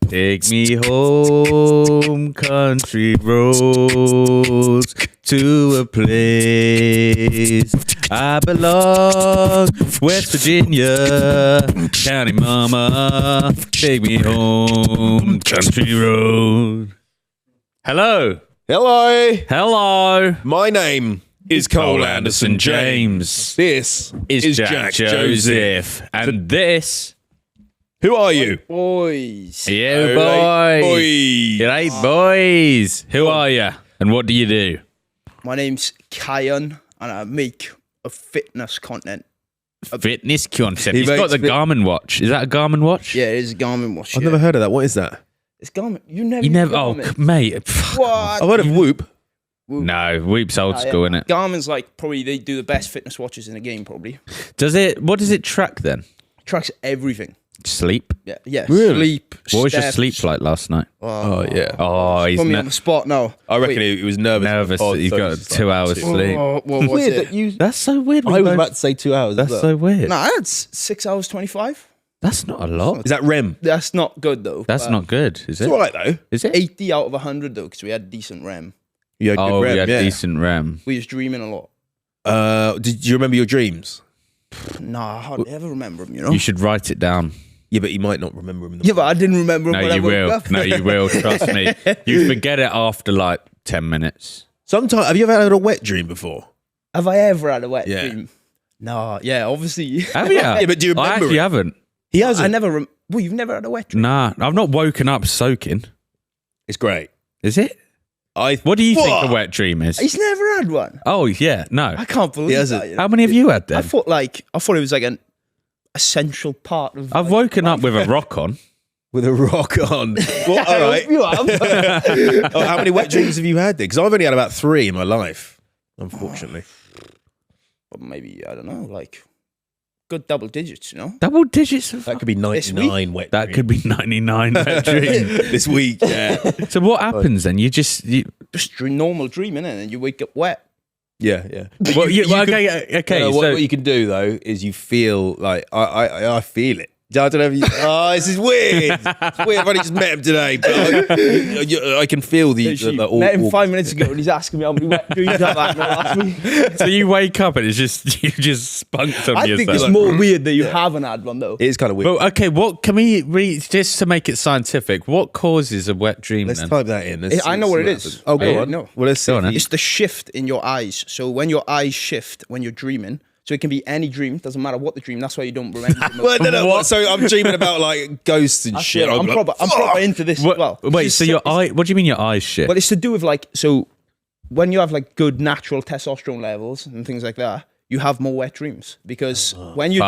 Take me home, country roads, to a place I belong. West Virginia, county mama, take me home, country road. Hello. Hello. Hello. My name is Cole Anderson James. This is Jack Joseph. And this... Who are you? Boiiz. Yeah, Boy. boys. G'day, boys. Who are you? And what do you do? My name's Kyan, and I make a fitness content. Fitness concept. He He's got makes the Garmin watch. Is that a Garmin watch? Yeah, it is a Garmin watch. I've yeah. never heard of that. What is that? It's Garmin. You never. You never... Garmin. Oh, mate. What? I've heard of Whoop. No, Whoop's old school, yeah. isn't it? Garmin's like probably they do the best fitness watches in the game. Probably Does it... What does it track then? tracks everything. Sleep? Yeah. Really? Sleep. What was your steps. sleep like last night? Oh, yeah. Oh, he's Put me on the spot now. I reckon he was nervous. nervous that he's got 2 hours sleep. Oh, what was Weird it? that you... That's so weird. I was about to say 2 hours. That's so weird. No, I had 6 hours 25. That's not a lot. Is that REM? That's not good though. That's not good, is it? It's all right, though. Is it? 80 out of 100 though, because we had decent REM. You had good Oh, REM, yeah, yeah. decent RAM. We was dreaming a lot. Did you remember your dreams? Nah, I hardly ever remember them. You know. You should write it down. Yeah, but you might not remember them. Yeah, but I didn't remember them No, when I you woke will. up. No, you will. Trust me. You forget it after like 10 minutes. Sometimes, have you ever had a wet dream before? Have I ever had a wet Yeah. dream? No, yeah, obviously. Have you? Yeah, but do you I remember actually it? haven't. He hasn't. I never. Well, you've never had a wet dream. Nah, I've not woken up soaking. It's great. Is it? What do you think a wet dream is? He's never had one. Oh, yeah. No. I can't believe hasn't. that. You know? How many have you had I then? thought it was like an essential part of. I've woken up with a rock on. With a rock on. Well, all right. You have. Oh, how many wet dreams have you had then? Because I've only had about 3 in my life, unfortunately. But maybe I don't know, like good double digits. You know. Double digits of... That could be 99 wet That dreams. could be 99 wet dream. This week, yeah. So what happens then? You just... Just normal dream, innit? And you wake up wet. Yeah. Well, Okay, okay. what So you can do, though, is you feel like, I feel it. I don't know if you... Oh, this is weird. It's weird. I've only just met him today, but I can feel the... Met him 5 minutes ago, and he's asking me how many wet dreams I've had in the last week. so you wake up and it's just you just spunked on I yourself. think it's more weird that you haven't had one though. It is kind of weird. Well, okay, what can we just to make it scientific? What causes a wet dream? Let's then? type that in. Let's I know see what it happens. is. Oh, go I on. know. Well, let's see. Go on, then. It's the shift in your eyes. So when your eyes shift when you're dreaming, so it can be any dream, doesn't matter what the dream. That's why you don't remember. Well, no. So I'm dreaming about like ghosts and shit. I'm like, proper into this as well. Wait, so your eye? What do you mean your eyes shift? Well, it's to do with like so when you have like good natural testosterone levels and things like that, you have more wet dreams because when you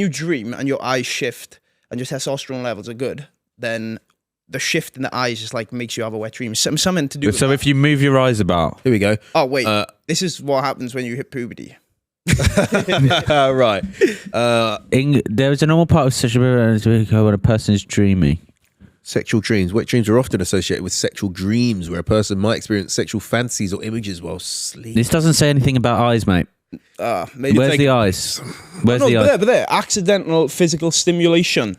dream and your eyes shift and your testosterone levels are good, then the shift in the eyes just like makes you have a wet dream. Something to do with So that. if you move your eyes about, Here we go. Oh wait, this is what happens when you hit puberty. Right. there is a normal part of sexual when a person is dreaming. Sexual dreams. Wet dreams are often associated with sexual dreams where a person might experience sexual fantasies or images while sleeping. This doesn't say anything about eyes, mate. Maybe Where's the eyes? Where's no, the eyes? but there. Accidental physical stimulation.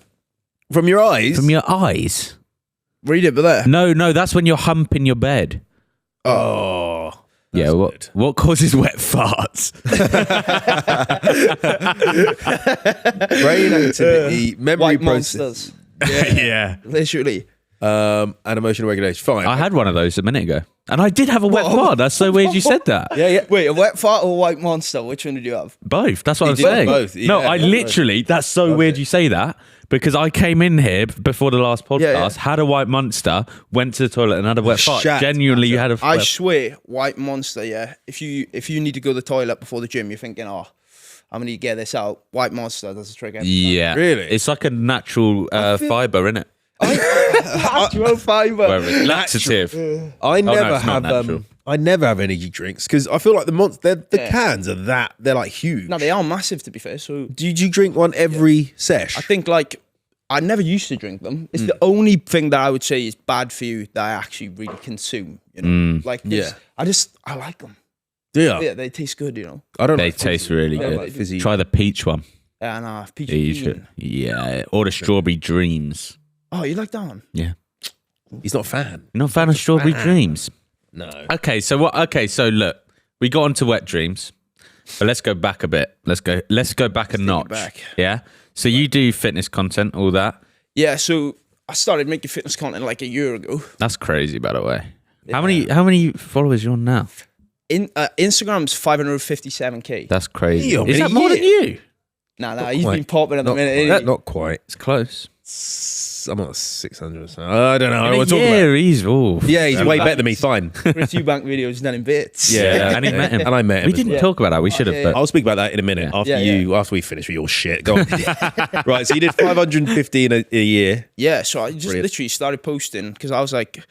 From your eyes? From your eyes? Read it, but there. No, that's when you're humping your bed. Oh. Yeah, what causes wet farts? Brain activity, memory White process. monsters. Yeah. Literally. And emotional regulation. Fine. I had one of those a minute ago. And I did have a wet fart. That's so weird you said that. Yeah. Wait, a wet fart or a white monster? Which one did you have? Both. That's what I'm did saying. both, No, yeah. I literally, that's so weird you say that because I came in here before the last podcast, had a white monster, went to the toilet and had a wet fart. Shat. Genuinely, you had a I wet swear, white monster, yeah. If you need to go to the toilet before the gym, you're thinking, oh, I'm going to get this out. White monster does a trick every time. Yeah. Really? It's like a natural fibre, isn't it? Natural fibre. Where it's laxative. I never it's not have natural. I never have energy drinks because I feel like the cans are they're like huge. No, they are massive to be fair. So Did you drink one every sesh? I think like I never used to drink them. It's the only thing that I would say is bad for you that I actually really consume. You know, like this. I like them. Yeah, they taste good. You know. I don't. They like taste fizzy. really I don't good. like fizzy. Try the peach one. And peach Yeah, you bean. should. Yeah, or the strawberry dreams. Oh, you like that one? Yeah. He's not a fan. You're not a fan of Strawberry Dreams? No. Okay, so what? Okay, so look, we got onto Wet Dreams, but let's go back a bit. Let's go back a notch. Back. Yeah. So you do fitness content, all that. Yeah. So I started making fitness content like a year ago. That's crazy, by the way. Yeah. How many followers are you on now? Instagram's 557k. That's crazy. Damn, Is in that a more than year? you? Nah, he's been popping at the minute. Quite, not quite. It's close. I'm on 600 or something. I don't know. I want to talk about. Yeah, He's way better than me. Fine. Chris Eubank videos done in bits. Yeah, and he met him. And I met him. We didn't talk about that. We should have. But I'll speak about that in a minute after we finish with your shit. Go on. Right, so you did 515 a year. Yeah, so I just literally started posting because I was like,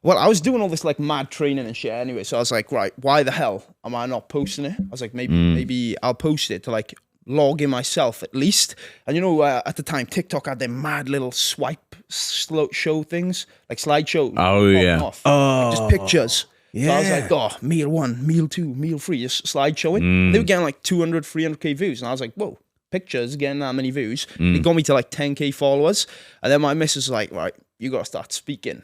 well, I was doing all this like mad training and shit anyway. So I was like, right, why the hell am I not posting it? I was like, maybe I'll post it to like log in myself at least. And you know, at the time, TikTok had them mad little swipe show things, like slideshows. Oh, yeah. Like, just pictures. Yeah. So I was like, oh, meal 1, meal 2, meal 3, just slideshowing. They were getting like 200, 300k views. And I was like, whoa, pictures getting that many views. It got me to like 10k followers. And then my missus was like, right, you got to start speaking.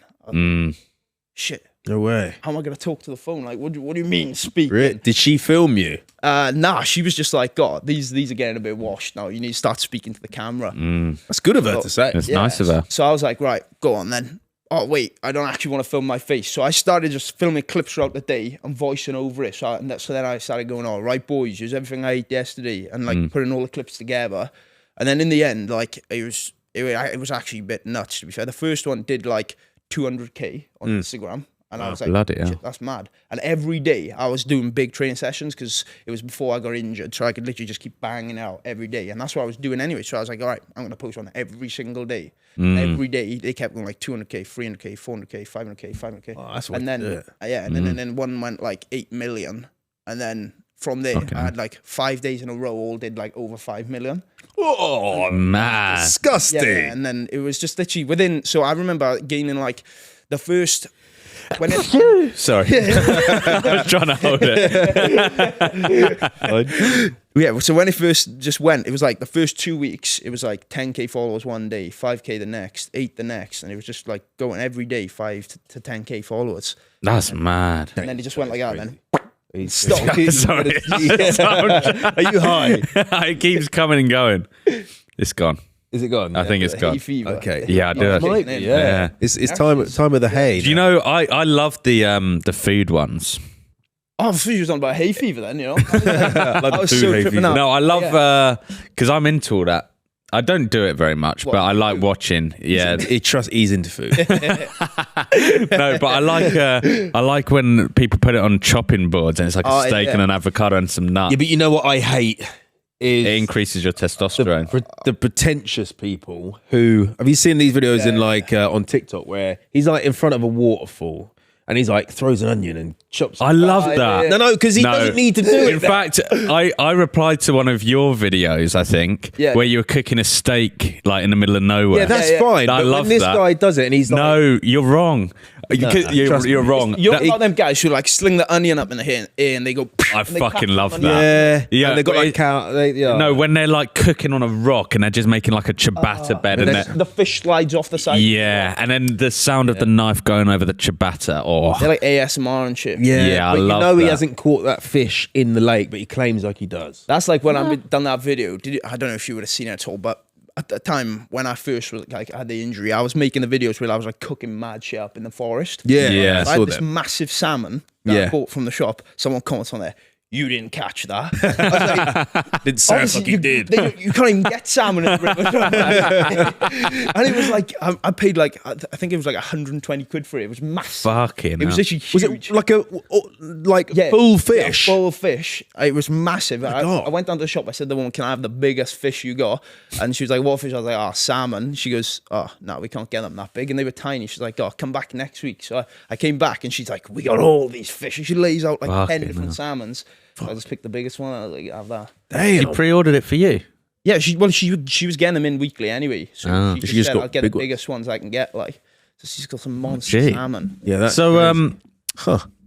Shit. No way. How am I going to talk to the phone? Like, what do you mean speaking? Did she film you? Nah, she was just like, God, these are getting a bit washed now. You need to start speaking to the camera. That's good of her to say. it's nice of her. So I was like, right, go on then. Oh, wait, I don't actually want to film my face. So I started just filming clips throughout the day and voicing over it. So then I started going, all right, boys, here's everything I ate yesterday, and like putting all the clips together. And then in the end, like, it was actually a bit nuts, to be fair. The first one did like 200k on Instagram. And I was like, shit, that's mad. And every day I was doing big training sessions because it was before I got injured. So I could literally just keep banging out every day. And that's what I was doing anyway. So I was like, all right, I'm going to post on every single day. Every day they kept going like 200k, 300k, 400k, 500k, 500k. Oh, that's what and then, and then one went like 8 million. And then from there, I had like 5 days in a row, all did like over 5 million. Oh, man. Disgusting. Yeah, and then it was just literally within, so I remember gaining like the first, when it, Sorry. I was trying to hold it. yeah, so when it first just went, it was like the first 2 weeks, it was like 10k followers one day, 5k the next, 8 the next, and it was just like going every day, 5 to 10k followers. That's mad. And then it just went like that then. Stop. Sorry. Are you high? It keeps coming and going. It's gone. Is it gone? I think it's Hay gone. fever. Okay. Yeah, I do it. Might be, yeah. It's time of the hay. Do you know, I love the food ones. Oh, I thought you was on about hay fever then, you know? I was so tripping out. No, I love, because I'm into all that. I don't do it very much, but I like watching. Yeah, he's into food. No, but I like when people put it on chopping boards and it's like a steak and an avocado and some nuts. Yeah, but you know what I hate is it increases your testosterone. The pretentious people who have you seen these videos in like on TikTok where he's like in front of a waterfall and he's like throws an onion and chops. I love that. No, because he doesn't need to do it. In fact, I replied to one of your videos, I think, where you were cooking a steak like in the middle of nowhere. Yeah, that's fine. I but love when this guy does it and he's like, no, you're wrong. You're wrong. You're not them guys who like sling the onion up in the air and they go. I fucking love that. Yeah, and they got like cow. No, when they're like cooking on a rock and they're just making like a ciabatta bed, and the fish slides off the side. Yeah, and then the sound of the knife going over the ciabatta. Oh, they're like ASMR and shit. Yeah, I but love you know that. He hasn't caught that fish in the lake, but he claims like he does. That's like when I done that video. I don't know if you would have seen it at all, but at the time when I first was like had the injury, I was making the videos where I was like cooking mad shit up in the forest. Yeah, I had this massive salmon that I bought from the shop. Someone comments on there, "You didn't catch that." I was like, didn't sound like you did. You can't even get salmon in the river. And it was like I paid like I think it was like 120 quid for it. It was massive. Fucking it was literally huge. Was it like a full fish? Yeah, full fish. It was massive. God. I went down to the shop. I said to the woman, "Can I have the biggest fish you got?" And she was like, "What fish?" I was like, salmon." She goes, "Oh, no, we can't get them that big." And they were tiny. She's like, "Oh, come back next week." So I came back and she's like, "We got all these fish." And she lays out like 10 different salmons. So I just picked the biggest one. I was like, have that. Damn. She pre-ordered it for you. Yeah, she was getting them in weekly anyway. So she just said, I'll get the biggest ones I can get. Like, so she's got some monster salmon. Yeah.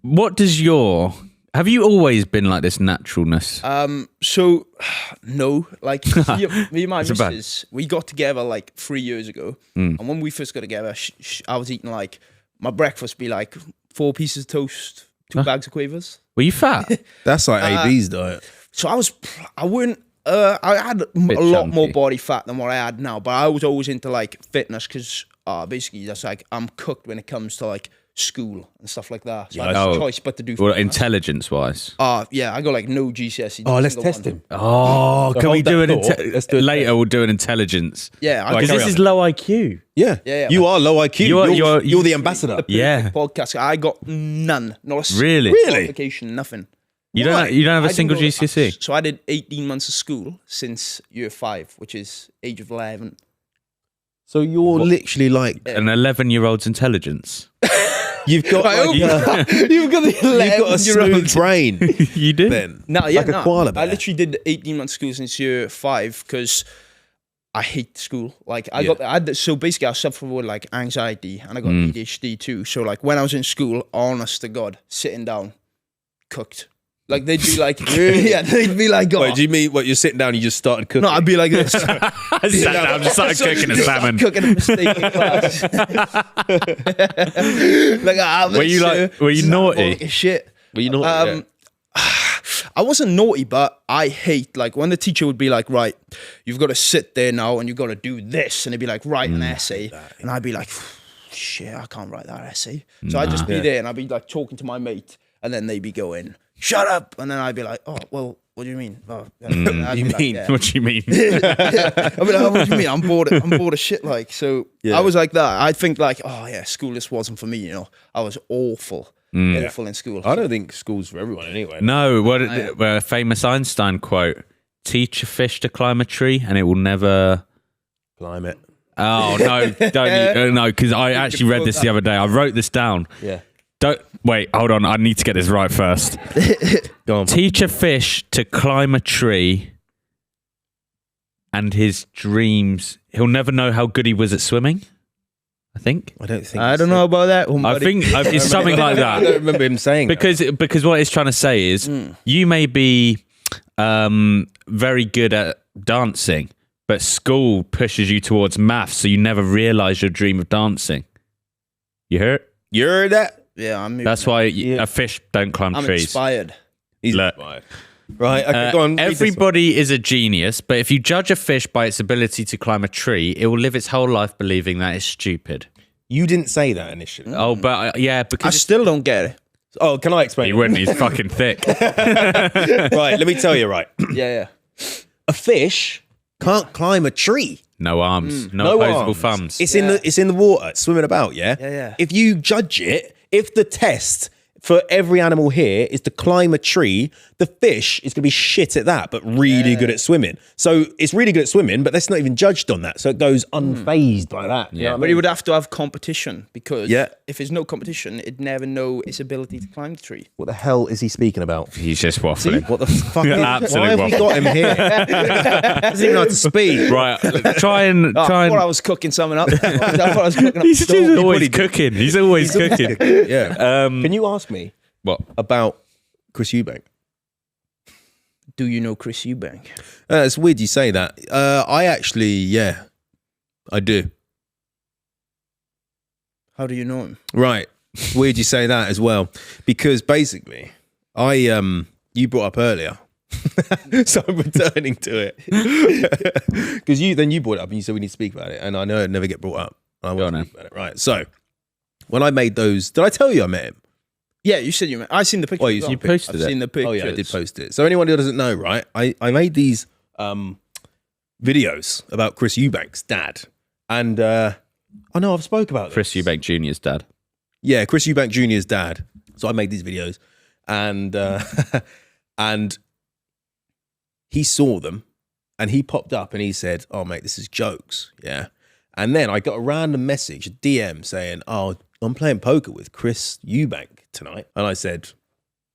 What does your Have you always been like this naturalness? So no, like me and my It's bad. missus, we got together like 3 years ago, and when we first got together, I was eating like my breakfast be like 4 pieces of toast, 2 bags of quavers. Were you fat? That's like AB's diet. So I wouldn't. I had a lot more chunky. body fat than what I had now, but I was always into like fitness because basically that's like I'm cooked when it comes to like school and stuff like that. So I have no choice but to do. Well, fitness. intelligence-wise. Yeah, I got like no GCSE. Oh, let's test him. Oh, can we do Let's do it later? We'll do an intelligence. Yeah, Because this is low IQ. Yeah. Yeah. You are low IQ. You're the ambassador. Yeah. podcast. I got none. Not a Really? qualification, nothing. You don't have a I single didn't go- GCSE? So I did 18 months of school since year 5, which is age of 11. So you're literally like An 11-year-old's intelligence. you've got You've got the 11 you've got a smooth brain. You do? Then like a koala bear. I literally did 18 months of school since year 5 because I hate school. Like so basically I suffer with like anxiety and I got ADHD too. So like when I was in school, honest to God, sitting down, cooked. Like they'd be like, they'd be like, Wait, do you mean what? You're sitting down, and you just started cooking? No, I'd be like this. I sat down, just started cooking a salmon. Cooking a mistake in class. Were you naughty? Shit. Were you naughty? I wasn't naughty, but I hate like when the teacher would be like, right, you've got to sit there now and you've got to do this, and they'd be like, write an essay, and I'd be like, shit, I can't write that essay. So I'd just be there and I'd be like talking to my mate, and then they'd be going, shut up, and then I'd be like, oh well, what do you mean? Oh, you mean? What do you mean? I'd be like, what do you mean? I'm bored of shit. Like, so I was like that. I think like, oh yeah, school just wasn't for me. You know, I was awful in school. I don't think school's for everyone anyway. No, a famous Einstein quote: "Teach a fish to climb a tree, and it will never climb it." Oh no, don't no, because I actually read this the other day. I wrote this down. Yeah. Don't wait. Hold on. I need to get this right first. Go on. Teach a fish to climb a tree, and his dreams. He'll never know how good he was at swimming. I think. I don't think. I don't know about that. I think it's something like that. I don't remember him saying because what it's trying to say is you may be very good at dancing, but school pushes you towards maths, so you never realise your dream of dancing. You heard? You heard that? Yeah, That's why a fish don't climb I'm trees. inspired. He's Look. inspired. Right, okay, go on. Everybody is a genius, but if you judge a fish by its ability to climb a tree, it will live its whole life believing that it's stupid. You didn't say that initially. Oh, but yeah, I because still don't get it. Oh, can I explain? he wouldn't. He's fucking thick. Right, let me tell you. Right, Yeah. a fish can't climb a tree. No arms, no opposable arms. thumbs. It's in the water, it's swimming about. Yeah. Yeah. If you judge it, if the test for every animal here is to climb a tree, the fish is going to be shit at that, but really good at swimming. So it's really good at swimming, but that's not even judged on that. So it goes unfazed like that. You know what I But mean? he would have to have competition because Yeah. if there's no competition, it'd never know its ability to climb the tree. What the hell is he speaking about? He's just waffling. What the fuck? Absolute Why have we waffle. got him here? Doesn't even know how to speak. Right, try and. I thought I was cooking something up. I thought I was cooking up. He's always cooking. He's always cooking. Yeah. Can you ask me What? about Chris Eubank? Do you know Chris Eubank? It's weird you say that. I actually, I do. How do you know him? Right. It's weird you say that as well. Because basically, you brought up earlier. So I'm returning to it. Because you brought it up and you said we need to speak about it. And I know it'd never get brought up. I want to speak about it. Right. So when I made those, did I tell you I met him? Yeah, you said you met. I seen the picture. Oh, as well. you posted I've it. seen the picture. Oh yeah, I did post it. So anyone who doesn't know, right? I made these videos about Chris Eubank's dad. And I know I've spoke about this. Chris Eubank Jr.'s dad. Yeah, Chris Eubank Jr.'s dad. So I made these videos, and and he saw them, and he popped up and he said, "Oh mate, this is jokes." Yeah, and then I got a random message, a DM saying, "Oh, I'm playing poker with Chris Eubank tonight," and I said,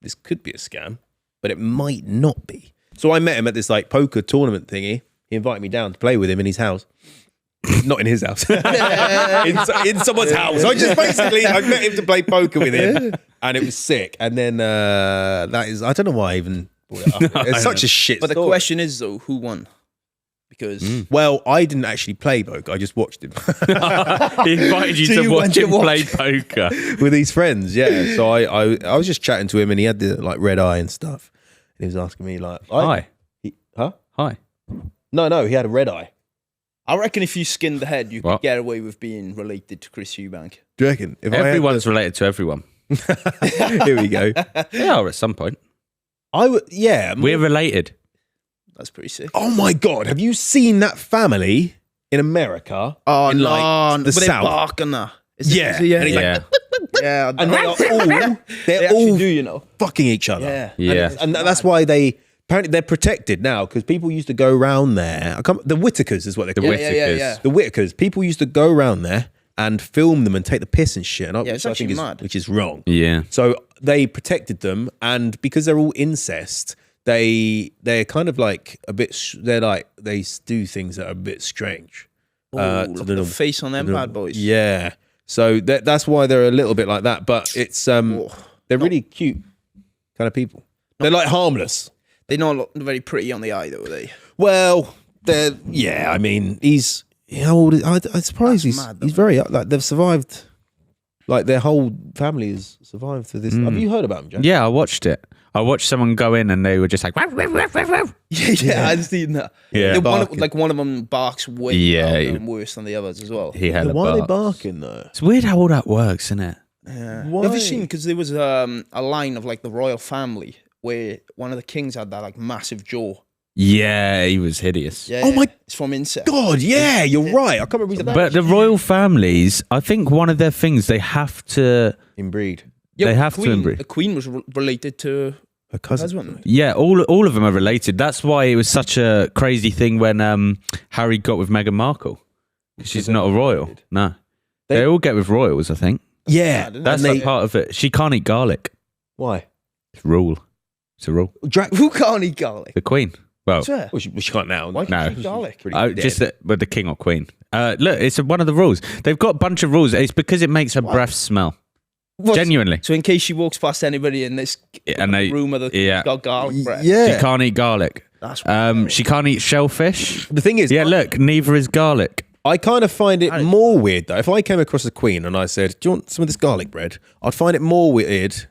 "This could be a scam, but it might not be." So I met him at this like poker tournament thingy. He invited me down to play with him in his house. Not in his house. in someone's house. I met him to play poker with him, and it was sick. And then I don't know why I even brought it up. It's such a shit But the story. question is, though, who won? Because Well, I didn't actually play poker. I just watched him He invited you to watch him play poker. with his friends. Yeah. So I was just chatting to him, and he had the like red eye and stuff. And he was asking me like, Hi. huh? Hi. No, he had a red eye. I reckon if you skinned the head, you could What? get away with being related to Chris Eubank. Do you reckon? If Everyone's related to everyone. Here we go. They are at some point. I would. Yeah. We're related. That's pretty sick. Oh my God! Have you seen that family in America? Oh, in no. like the but they South. bark and that. Yeah. Yeah. And he's like, Yeah. Yeah. and they are all They actually do, you know. fucking each other. Yeah. Yeah. And that's why apparently they're protected now because people used to go around there. The Whitakers is what they're The called. Whitakers. yeah. The Whitakers. People used to go around there and film them and take the piss and shit. And Yeah, it's actually mad. which is wrong. Yeah. So they protected them, and because they're all incest, they're kind of like a bit. They do things that are a bit strange. Look at the face on them bad boys. Yeah. So that's why they're a little bit like that. But it's they're really cute kind of people. They're like harmless. They don't look very pretty on the eye, though, are they? Well, I mean, he's how old? I'm surprised That's mad, though. he's very like they've survived. Like their whole family has survived for this. Have you heard about him, Jack? Yeah, I watched it. I watched someone go in and they were just like, "Waff, waff, waff, waff, waff." Yeah, I've seen that. Yeah. One of them barks way louder and worse than the others as well. He had a Why are they bark. barking though? It's weird how all that works, isn't it? Yeah. Why? Have you seen? Because there was a line of like the royal family where one of the kings had that like massive jaw. Yeah, he was hideous. Yeah, Oh my it's from insect. God, yeah, you're right. I can't remember that. But the royal families, I think one of their things they have to. Inbreed. Yeah, they have the to inbreed. The queen was related to Her her cousin. husband. Yeah, all of them are related. That's why it was such a crazy thing when Harry got with Meghan Markle. She's not a royal. No, they all get with royals. I think Yeah, that's like part of it. She can't eat garlic. why? It's a rule. It's a rule. Who can't eat garlic? The queen. Well, Swear. Well, she can't now. Why No. can't she eat garlic? just with the king or queen. Look, it's one of the rules. They've got a bunch of rules. It's because it makes her breath smell. What? Genuinely. So in case she walks past anybody in this And they- room that yeah. got garlic breath. Yeah. She can't eat garlic. That's She can't eat shellfish. The thing is, Yeah, look, neither is garlic. I kind of find it more weird though. If I came across a queen and I said, "Do you want some of this garlic bread?" I'd find it more weird,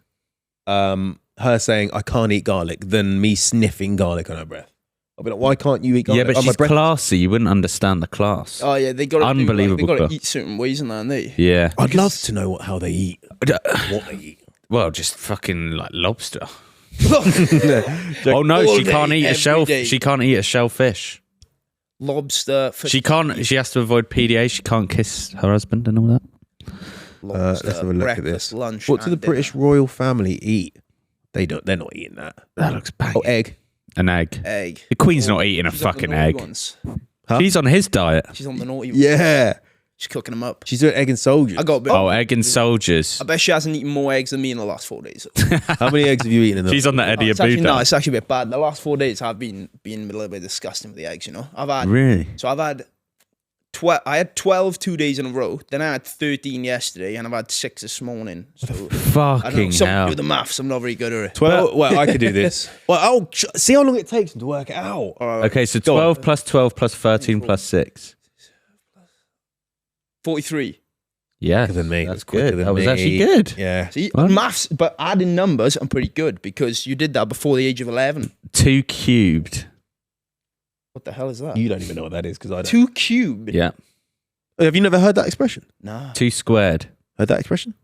her saying, "I can't eat garlic," than me sniffing garlic on her breath. I'll be like, "Why can't you eat garlic?" Yeah, but on my she's breath? classy. You wouldn't understand the class. Oh yeah, they got Unbelievable They got class. to eat certain ways, and that, aren't they? Yeah. I'd love to know how they eat. What they eat. Well, just fucking like lobster. Oh Oh no, All she can't day, eat a every day. She can't eat a shellfish. Lobster. Fish, She can't. She has to avoid PDA. She can't kiss her husband and all that. lobster, Let's have a look at breakfast, this. lunch. What do the and dinner. British royal family eat? They're not eating that. That looks bang. Oh, egg. An egg. Egg. The Queen's not eating a She's on the fucking naughty egg. ones. Huh? She's on his diet. She's on the naughty ones. Yeah, She's cooking them up. she's doing egg and soldiers. I got a bit. Oh, egg and soldiers. I bet she hasn't eaten more eggs than me in the last 4 days. How many eggs have you eaten in them? She's on the Eddie It's actually, Abu no, diet. it's actually a bit bad. The last 4 days have been a little bit disgusting with the eggs. You know, I've had Really? so I've had I had 12 2 days in a row. Then I had 13 yesterday, and I've had 6 this morning. So I don't know. Fucking Some hell. do the maths. I'm not very good at it. 12. Well, I could do this. Well, see how long it takes to work it out. Okay, so 12 plus 12 plus 13 plus 6. 43. Yeah, Than me. That's quicker good. than That was me. actually good. Yeah. See, What? maths, but adding numbers, I'm pretty good because you did that before the age of 11. 2 cubed. What the hell is that? You don't even know what that is because I don't. 2 cubed? Yeah. Have you never heard that expression? Nah, 2 squared. Heard that expression?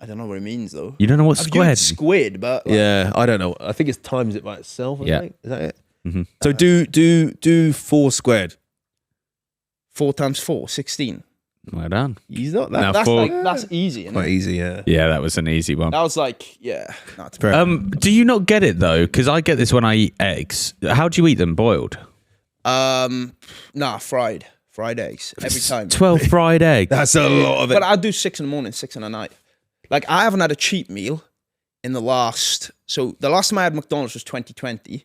I don't know what it means though. You don't know what I've squared used squid, but like, Yeah, I don't know. I think it's times it by itself. I Yeah. think. Is that it? Mhm. So do 4 squared. 4 times 4, 16. Well done. He's not Now that. four- That's easy. Isn't Quite it? easy, yeah. Yeah, that was an easy one. That was like, yeah. Nah, Fair. Do you not get it though? Because I get this when I eat eggs. How do you eat them? Boiled? nah, fried eggs every time. 12 fried eggs. That's a lot of it. But I do 6 in the morning, 6 in the night. Like I haven't had a cheap meal in the last. So the last time I had McDonald's was 2020.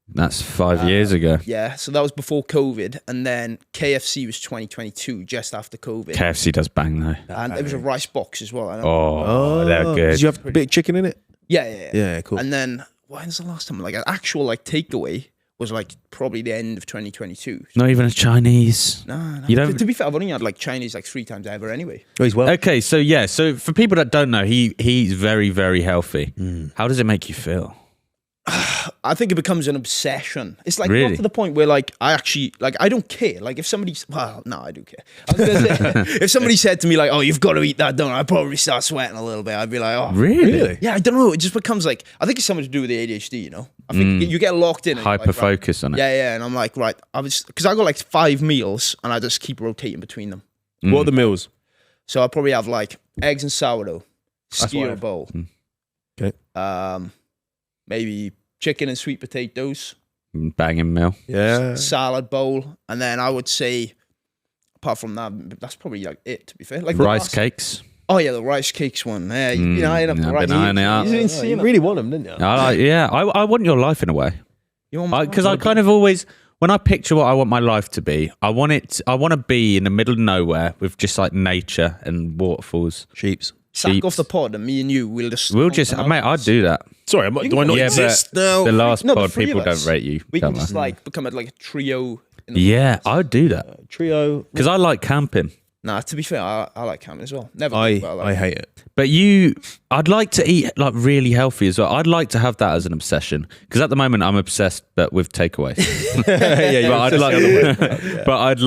That's 5 years ago. Yeah, so that was before COVID, and then KFC was 2022, just after COVID. KFC does bang though. And it was a rice box as well. I know. Oh, they're good. Did you have a bit of chicken in it? Yeah. Yeah, cool. And then when's the last time like an actual like takeaway was like probably the end of 2022. Not even a Chinese. No. You don't. To be fair, I've only had like Chinese like 3 times ever anyway. Oh, he's well. Okay, so yeah, so for people that don't know, he's very, very healthy. How does it make you feel? I think it becomes an obsession. It's like Really? not to the point where like I actually like I don't care. Like if somebody's I do care. I was gonna say, if somebody said to me like, "Oh, you've got to eat that donut," I'd probably start sweating a little bit. I'd be like, "Oh, Really? yeah." I don't know. It just becomes like I think it's something to do with the ADHD. You know, I think you get locked in. And Hyper focus on it. Yeah. And I'm like, right, I was because I got like 5 meals and I just keep rotating between them. What are the meals? So I'll probably have like eggs and sourdough, skyr bowl, Okay. maybe chicken and sweet potatoes, Banging meal. Yeah. salad bowl, and then I would say, apart from that, that's probably like it. To be fair, like Rice cakes. Oh yeah, the rice cakes one. Yeah, you've been eyeing up the I've rice. been eyeing it up. You didn't see You them. really want them, didn't you? I want your life in a way. You want my Because I kind of always, when I picture what I want my life to be, I want to be in the middle of nowhere with just like nature and waterfalls. Sheeps. sack sheeps. off the pod, and me and you will just. Mate, I'd do that. Sorry, do I not Yeah, exist but now? The last No, the pod, three people of us. don't rate you. We don't can they? just like become like a trio. In the Yeah, I'd do that. Trio. Because I like camping. Nah, to be fair, I like camping as well. Never. I hate it. But I'd like to eat like really healthy as well. I'd like to have that as an obsession. Because at the moment I'm obsessed, but with takeaways. Yeah, But I'd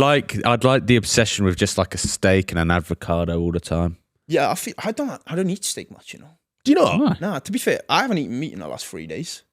like the obsession with just like a steak and an avocado all the time. Yeah, I don't eat steak much, you know. Do you know? Why? Nah, to be fair, I haven't eaten meat in the last 3 days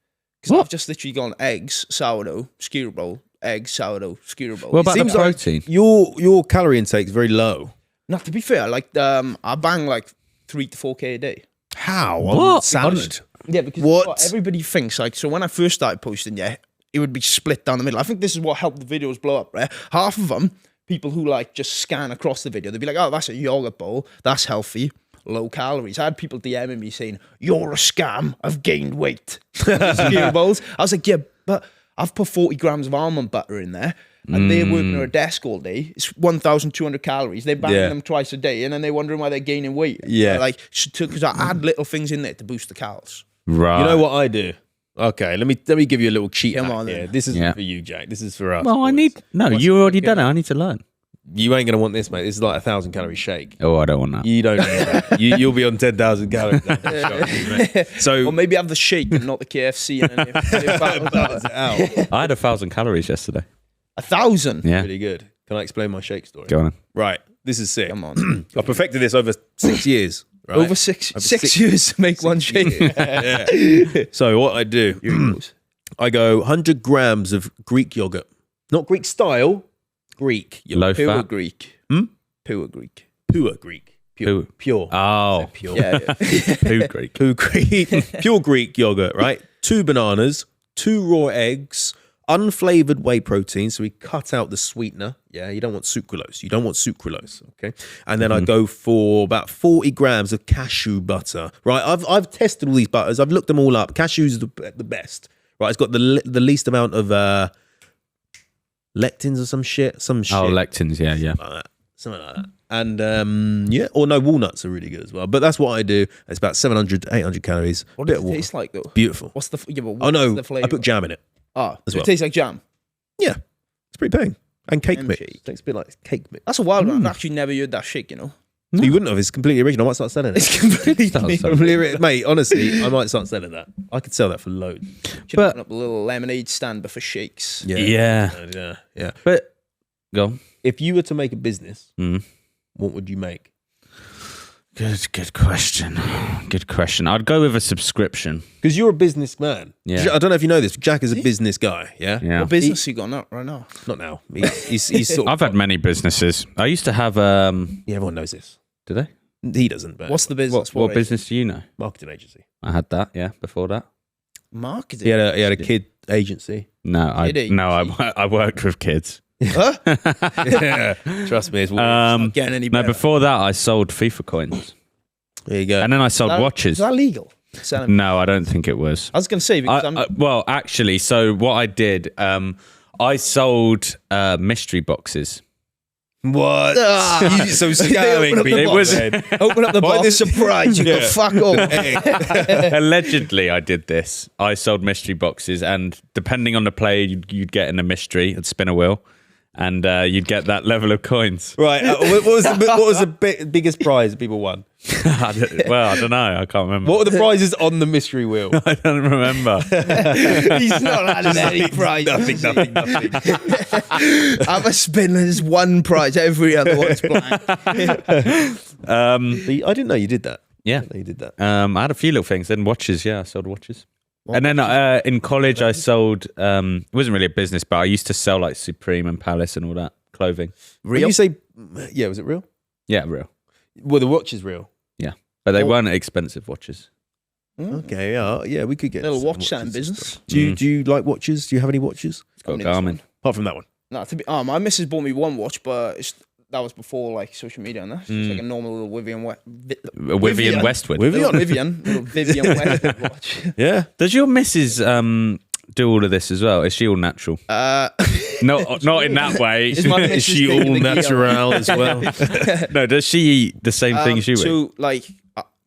because What? I've just literally gone eggs, sourdough, skyr bowl, eggs, sourdough, skyr bowl. What about the Seems like protein? your calorie intake is very low. Nah, to be fair, like I bang like 3 to 4K a day. How? What? Salad. Yeah, because What? everybody thinks like so. When I first started posting, yeah, it would be split down the middle. I think this is what helped the videos blow up. Right, half of them, people who like just scan across the video, they'd be like, "Oh, that's a yogurt bowl. That's healthy." Low calories. I had people DMing me saying, "You're a scam. I've gained weight." Skyr bowls. I was like, "Yeah, but I've put 40 grams of almond butter in there, and they're working at a desk all day. It's 1,200 calories. They're banging them twice a day, and then they're wondering why they're gaining weight." Yeah. like because I add little things in there to boost the calories. Right. You know what I do? Okay, let me give you a little cheat Come hack on, here. then. This is Yeah. for you, Jack. This is for us. Well, you already done it. I need to learn. You ain't gonna want this, mate. This is like 1,000 calorie shake. Oh, I don't want that. You don't need that. You'll be on 10,000 calories. So Or maybe have the shake and not the KFC. And then balance it out. I had 1,000 calories yesterday. 1,000. Yeah. Really good. Can I explain my shake story? Go on. Right. This is sick. Come on. I perfected this over 6 years. Right? Over six years to make one shake. Yeah. So what I do, I go 100 grams of Greek yogurt, not Greek style, Greek yogurt. Low Pure fat. Greek. Pure Greek. Pure Greek. Pure. Pure. Oh, Pure. Yeah. poo Greek. Pure Greek. Pure Greek yogurt, right? 2 bananas, 2 raw eggs, unflavored whey protein. So we cut out the sweetener. Yeah, you don't want sucralose. Okay. And then I go for about 40 grams of cashew butter. Right. I've tested all these butters. I've looked them all up. Cashew's the best. Right. It's got the least amount of lectins or some shit. Oh, lectins. Yeah. Something like that. And walnuts are really good as well. But that's what I do. It's about 700 to 800 calories. What Bit does of it water. taste like though? Beautiful. What's the Oh no, the flavor? I put jam in it. as well. It tastes like jam. Yeah, it's pretty bang. And cake Jam mix. shake. It's a bit like cake mix. That's a wild one. I've actually never heard that shake, you know. You wouldn't have. It's completely original. I might start selling it. It's completely Mate, honestly, I might start selling that. I could sell that for loads. Should open up a little lemonade stand, but for shakes. Yeah. But go on. If you were to make a business, what would you make? Good question. I'd go with a subscription. Because you're a businessman. Yeah. I don't know if you know this. Jack is a business guy. Yeah. Yeah. What business you got right now? Not now. He's sort of. I've had many businesses. I used to have. Yeah, everyone knows this. Did they? He doesn't. But What's the business? What business do you know? marketing agency? I had that. Yeah. Before that. Marketing. He had a kid agency. No. I worked with kids. Huh? Yeah. Trust me, it's Not getting any No. better. Before that, I sold FIFA coins, there you go. and then I sold watches. Is that legal? selling? No, I don't think it was. I was going to say, because Well, actually, so what I did, I sold mystery boxes. What? So Open scamming up the people. box. then. Open up the box, surprise, you go fuck off. Allegedly, I did this. I sold mystery boxes, and depending on the player you'd get in a mystery, and spin a wheel, and you'd get that level of coins. Right. What was the biggest prize that people won? Well, I don't know. I can't remember. What were the prizes on the mystery wheel? I don't remember. He's not had any prize. Nothing. I'm a spin. There's one prize. Every other one's blank. I didn't know you did that. Yeah. I didn't know you did that. I had a few little things. Then watches. Yeah, I sold watches. And then in college, I sold. It wasn't really a business, but I used to sell like Supreme and Palace and all that clothing. When you say, yeah, was it real? Yeah, real. Well, the watch is real. Yeah, but they weren't expensive watches. Okay, yeah, we could get Little some watch selling watches. business. Do you like watches? Do you have any watches? It's got Only this Garmin. one. Apart from that one. No, my missus bought me one watch, but that was before like social media and that. It's like a normal little Vivian Westwood. little Vivian Westwood watch. Yeah. Does your missus do all of this as well? Is she all natural? Not in that way. Is my Is missus she taking all the gear natural as well? No, does she eat the same things you would? So like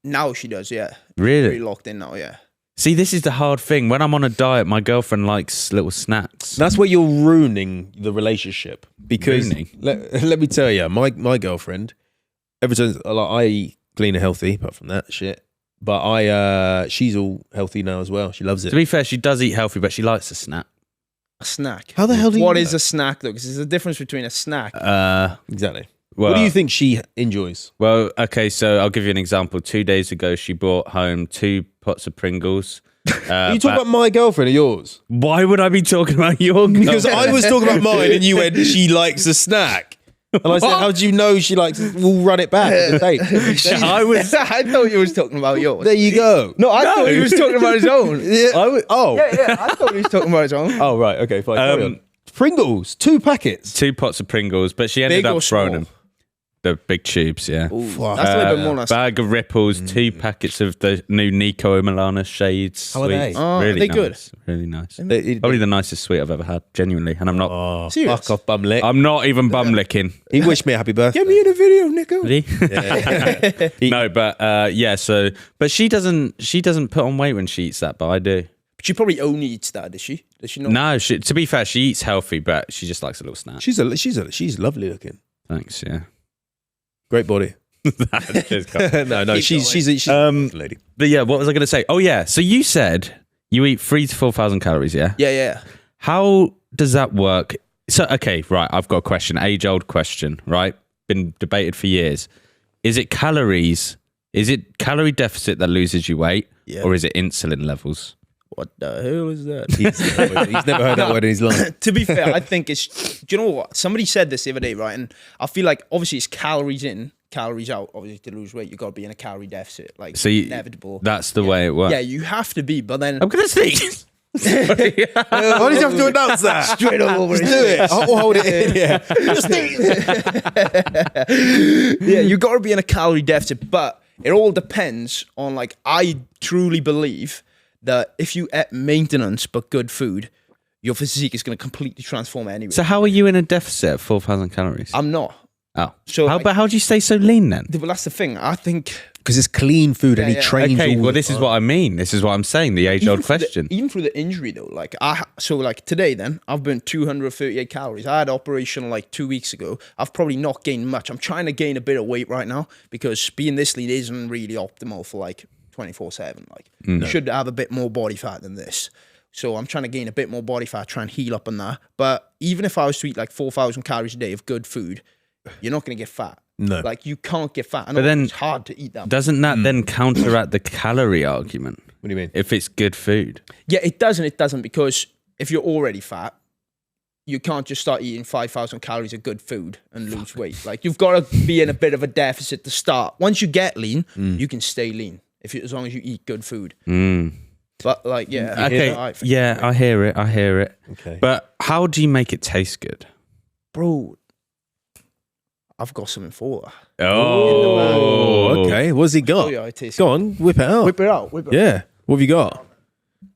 now she does, yeah. Really? Pretty locked in now, yeah. See, this is the hard thing. When I'm on a diet, my girlfriend likes little snacks. That's where you're ruining the relationship. Because Ruining? let me tell you, my girlfriend, ever since I eat clean and healthy, apart from that shit, but she's all healthy now as well. She loves it. To be fair, she does eat healthy, but she likes a snack. A snack. How the hell do you What know? is a snack though? Because there's a difference between a snack. Exactly. Well, What do you think she enjoys? Well, okay, so I'll give you an example. 2 days ago, she brought home 2 pots of Pringles. Are you talking about my girlfriend or yours? Why would I be talking about your Because girlfriend? I was talking about mine and you went, she likes a snack. And I said, how do you know she likes it? We'll run it back at the date. I thought you was talking about yours. There you go. No, I thought he was talking about his own. Yeah. Yeah, I thought he was talking about his own. Oh, right. Okay, fine. Carry on. Pringles, 2 packets. 2 pots of Pringles, but she ended Big or up throwing small? them. The big tubes, yeah. Fuck. That's a little bit more nice. Bag of Ripples, 2 packets of the new Nico Milana shades. How are they? Sweets. Oh, really are they nice. good? Really nice. It- Probably the nicest sweet I've ever had, genuinely. And I'm not. Oh, Serious? fuck off, bum lick. I'm not even bum licking. He wished me a happy birthday. Get me in a video, Nico. Really? No, but yeah. So, but she doesn't put on weight when she eats that, but I do. She probably only eats that, does she? Does she not? No, to be fair, she eats healthy, but she just likes a little snack. She's lovely looking. Thanks. Yeah. Great body. No, she's a lady. But yeah, what was I going to say? Oh yeah. So you said you eat 3,000 to 4,000 calories. Yeah. Yeah. How does that work? So okay, right. I've got a question. Age-old question. Right. Been debated for years. Is it calories? Is it calorie deficit that loses you weight, or is it insulin levels? What the hell is that? He's never heard that word in his life. To be fair, I think it's. Do you know what? Somebody said this the other day, right? And I feel like obviously it's calories in, calories out. Obviously, to lose weight, you got to be in a calorie deficit. Like So inevitable. That's the way it works. Yeah, you have to be. But then I'm gonna sneeze. Why do you have to announce that? straight up over Just do it. I'll hold it in. Yeah. Yeah, you got to be in a calorie deficit. But it all depends on like. I truly believe that if you eat maintenance but good food, your physique is going to completely transform anyway. So how are you in a deficit of 4,000 calories? I'm not. Oh, So, but how do you stay so lean then? Well, that's the thing. I think Because it's clean food and he Yeah, yeah. trains Okay, all well, the this is what I mean. This is what I'm saying. The age-old question. even through the injury though, like like today, then I've burned 238 calories. I had operation like 2 weeks ago. I've probably not gained much. I'm trying to gain a bit of weight right now because being this lean isn't really optimal for like 24/7. Like you should have a bit more body fat than this. So I'm trying to gain a bit more body fat, try and heal up on that. But even if I was to eat like 4,000 calories a day of good food, you're not going to get fat. No. Like you can't get fat. I know But then it's hard to eat that much. Doesn't that then counteract the calorie argument? What do you mean? If it's good food. Yeah, it doesn't. It doesn't because if you're already fat, you can't just start eating 5,000 calories of good food and lose weight. Like you've got to be in a bit of a deficit to start. Once you get lean, you can stay lean as long as you eat good food. But like, yeah, Okay. I think- Yeah, I hear it. Okay. But how do you make it taste good? bro. I've got something for that. Oh, okay. What's he got? Oh, yeah, it is. Go on, whip it out. Whip it out. Whip it out. Yeah. What have you got?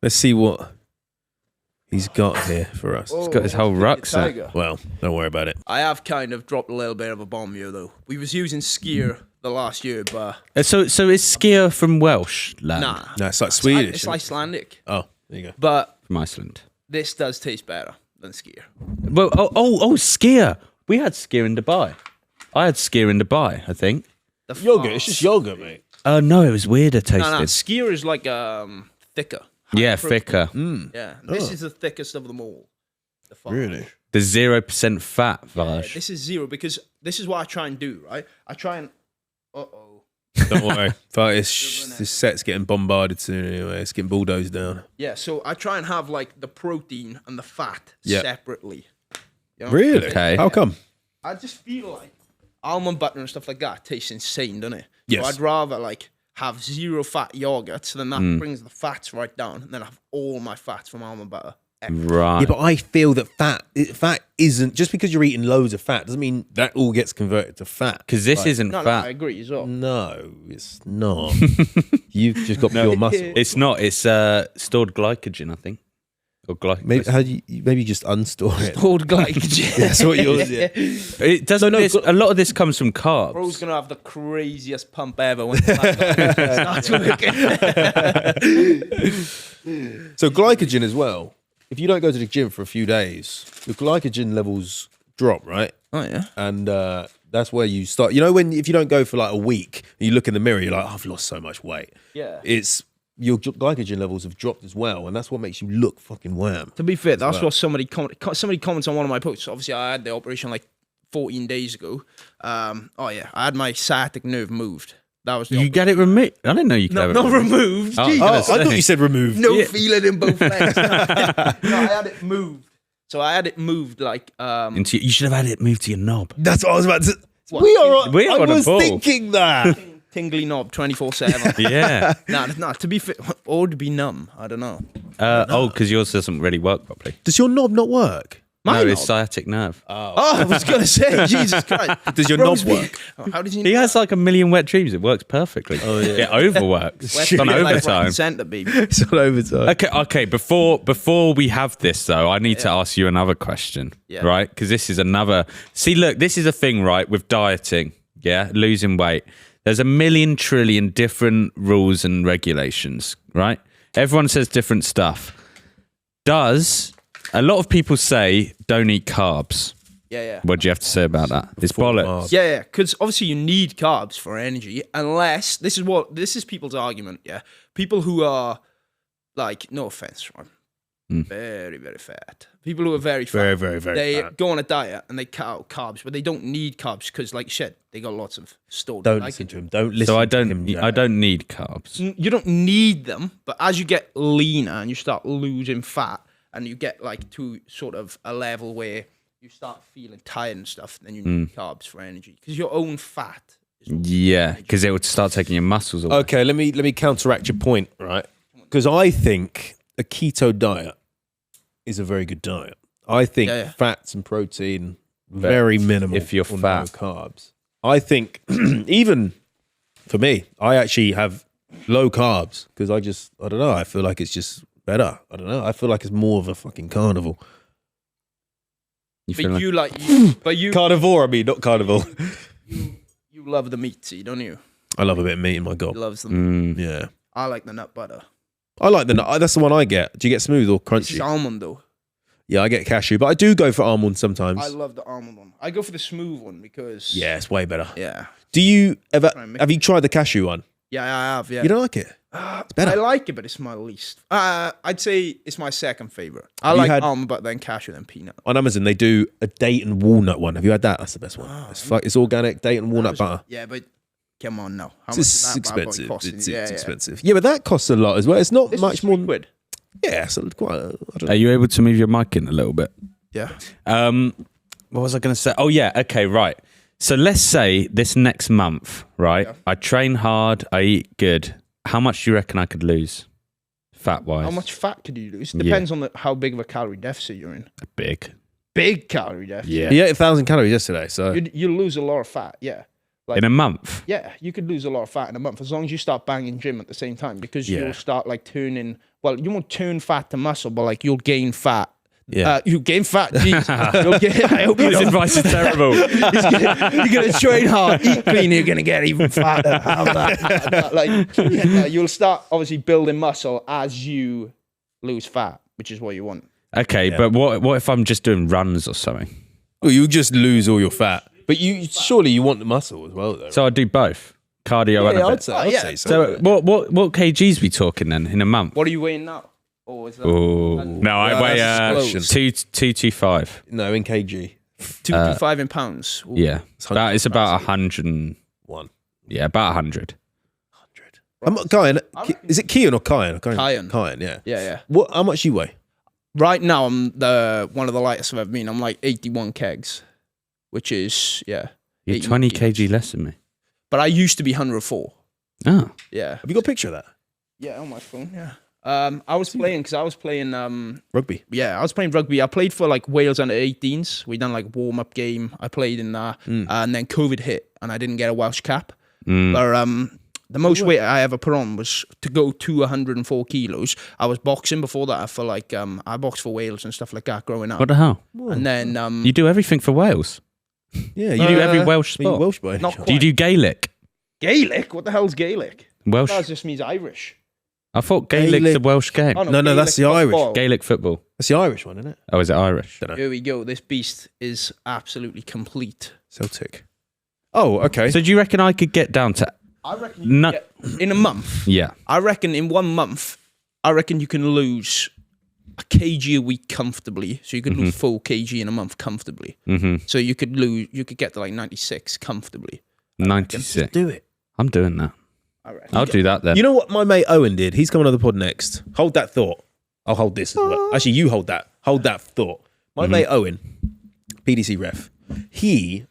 Let's see what he's got here for us. He's got his whole rucksack. Tiger. Well, don't worry about it. I have kind of dropped a little bit of a bomb here, though. We was using skier the last year, but So is skier from Welsh land? nah. No, it's like Swedish. It's Icelandic. Oh, there you go. But From Iceland. this does taste better than skier. Well, skier. We had skier in Dubai. I had skier in Dubai, I think. The Yogurt. It's just yogurt, mate. No, it was weirder tasting. No, skier is like thicker. Yeah, High protein. thicker. Yeah, this is the thickest of them all. The farce. Really? The 0% fat Yeah, version. this is zero because this is what I try and do, right? I try and Don't worry. This set's getting bombarded soon anyway. It's getting bulldozed down. yeah. So I try and have like the protein and the fat Yeah. separately. You know? Really? Okay. How come? I just feel like almond butter and stuff like that tastes insane, doesn't it? Yes. So I'd rather like have zero fat yogurt, so then that brings the fats right down, and then I have all my fats from almond butter. Right. Yeah, but I feel that fat isn't, just because you're eating loads of fat doesn't mean that all gets converted to fat. Because this isn't No, I fat. agree as well. No, it's not. You've just got pure muscle. It's not. It's stored glycogen, I think. Or glycogen. Maybe just unstore it. Stored glycogen. That's what yours is. It doesn't. A lot of this comes from carbs. Bro's gonna have the craziest pump ever when it starts working. So glycogen as well. If you don't go to the gym for a few days, your glycogen levels drop, right? Oh yeah. And that's where you start. You know, if you don't go for like a week, and you look in the mirror, you're like, oh, I've lost so much weight. Yeah. It's your glycogen levels have dropped as well, and that's what makes you look fucking wham. To be fair, that's what somebody comments on one of my posts. Obviously, I had the operation like 14 days ago. I had my sciatic nerve moved. That was the You get it removed? I didn't know you could have it not removed. removed. Oh, Jesus. I Oh, was I gonna thought you said removed. No feeling in both legs. No, I had it moved. So I had it moved like You should have had it moved to your knob. That's what I was about to. What? We are. We are I on a was ball. thinking that. tingly knob 24/7. Yeah. Nah, to be fair, or to be numb. I don't know. Because yours doesn't really work properly. Does your knob not work? My no, knob? it's sciatic nerve. Oh, I was gonna say, Jesus Christ. Does your Bro's knob work? How does he? He has like a million wet dreams. It works perfectly. Oh yeah. It overworks. It's on overtime. Center, baby. It's on overtime. Okay. Before we have this though, I need to ask you another question, Yeah. right? Because this is another. See, look, this is a thing, right? With dieting, yeah, losing weight. There's a million trillion different rules and regulations, right? Everyone says different stuff. A lot of people say don't eat carbs. Yeah. What do you have to say about that? It's bollocks. Yeah, because obviously you need carbs for energy, unless this is people's argument. Yeah, people who are like, no offense, right? Very, very fat. People who are very fat, Very, very, very they fat. go on a diet and they cut out carbs, but they don't need carbs because, like shit, they got lots of stored. Don't glycogen. listen to him. Don't listen. So I to don't. him, I don't need carbs. You don't need them, but as you get leaner and you start losing fat, and you get like to sort of a level where you start feeling tired and stuff, then you need carbs for energy because your own fat. Yeah, because it would start taking your muscles away. Okay, let me counteract your point, right? Because I think a keto diet is a very good diet. I think fats and protein very minimal. if you're or fat. no carbs. I think even for me, I actually have low carbs because I don't know. I feel like it's just better. I don't know. I feel like it's more of a fucking carnival. You feel But you Carnivore, I mean, not carnival. you love the meat, see, don't you? I love a bit of meat in my gob. He loves them. Yeah. I like the nut butter. I like the nut. That's the one I get. Do you get smooth or This is crunchy? almond though. Yeah, I get cashew, but I do go for almond sometimes. I love the almond one. I go for the smooth one because Yeah, it's way better. yeah, Do you ever Try and mix have you tried the cashew one? yeah, I have. Yeah, You don't like it? It's better. I like it, but it's my least. I'd say it's my second favorite. I Have you like had- almond, but then cashew, then peanut. On Amazon, they do a date and walnut one. Have you had that? That's the best one. It's organic date and walnut butter. Yeah, but come on, no. How It's much is that bad boy expensive. costing? It's Yeah. expensive. Yeah, but that costs a lot as well. It's not This much is more. £3. Yeah, so quite. I don't know. Are you able to move your mic in a little bit? Yeah. What was I going to say? Oh yeah, okay, right. So let's say this next month, right? Yeah. I train hard, I eat good. How much do you reckon I could lose, fat wise? How much fat could you lose? Depends on how big of a calorie deficit you're in. Big. big calorie deficit. Yeah. He ate 1,000 calories yesterday. So You'll lose a lot of fat. Yeah. Like, In a month. yeah, you could lose a lot of fat in a month as long as you start banging gym at the same time, because Yeah. you'll start like turning. Well, you won't turn fat to muscle, but like you'll gain fat. Yeah. You gain fat. Jeez. You'll get, I hope you This don't. advice is terrible. You're gonna train hard, eat clean. You're gonna get even fatter. Have that. Like you'll start obviously building muscle as you lose fat, which is what you want. Okay, but what if I'm just doing runs or something? well, you just lose all your fat. But surely you want the muscle as well, though. So I do both cardio and a bit. I'd say so. So what kgs we talking then in a month? What are you weighing now? Or is that Oh no, I weigh that's disclosed. 225. No, in kg. 225 in pounds? Ooh. Yeah, that is about 100. 100. And, One. yeah, about 100. Kyan, is it Kyan or Kyan? Kyan. Kyan, yeah. Yeah. How much you weigh? Right now, I'm one of the lightest I've ever been. I'm like 81 kegs, which is You're 81 20 kilos. kg less than me. But I used to be 104. Oh, Yeah. Have you got a picture of that? Yeah, on my phone. Yeah. I was playing Rugby. Yeah, I was playing rugby. I played for like Wales under 18s. We done like warm up game. I played in that, and then COVID hit, and I didn't get a Welsh cap. But the most weight I ever put on was to go to 104 kilos. I was boxing before that for like I boxed for Wales and stuff like that growing up. what the hell? And then You do everything for Wales. Yeah, You do every Welsh Are you sport. Welsh by any Not chance? Do you do Gaelic? Gaelic? What the hell's Gaelic? Welsh? That just means Irish. I thought Gaelic's Gaelic. a Welsh game. Oh, No, that's the Irish. football. Gaelic football. That's the Irish one, isn't it? Oh, is it Irish? Here we go. This beast is absolutely complete. Celtic. Oh, okay. So do you reckon I could get down to... I reckon you No. can get, in a month. Yeah. I reckon in 1 month, I reckon you can lose a kg a week comfortably. So you could lose 4 kg in a month comfortably. So you could get to like 96 comfortably. 96. do it. I'm doing that. I reckon. I'll do that then. You know what my mate Owen did? He's coming on the pod next. Hold that thought. I'll hold this as well. Actually, you hold that. Hold that thought. My mate Owen, PDC ref,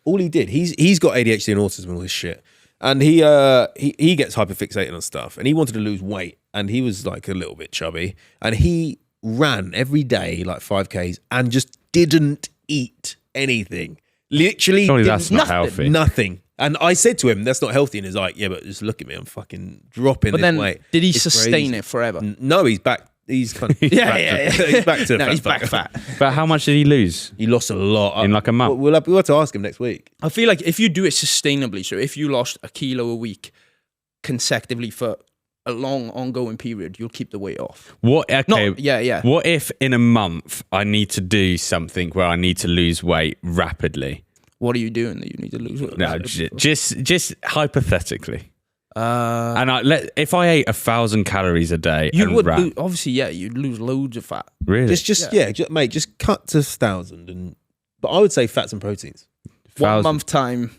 all he did, he's got ADHD and autism and all this shit. And he gets hyperfixated on stuff. And he wanted to lose weight. And he was like a little bit chubby. And he ran every day, like 5Ks, and just didn't eat anything. Literally Surely did that's not healthy. Nothing. And I said to him, that's not healthy. And he's like, yeah, but just look at me. I'm fucking dropping But this then, weight. did he It's sustain crazy. it forever? No, he's back. He's kind of, Yeah. he's back to No, fat he's back fucker. fat. But how much did he lose? He lost a lot. In like a month? We'll have to ask him next week. I feel like if you do it sustainably, so if you lost a kilo a week consecutively for a long ongoing period, you'll keep the weight off. What? Okay. Yeah. What if in a month I need to do something where I need to lose weight rapidly? What are you doing that you need to lose weight? No, just hypothetically. Uh, And if I ate 1,000 calories a day you and would ran, obviously, yeah, you'd lose loads of fat. really, Mate, just cut to 1,000. But I would say fats and proteins. 1 month time,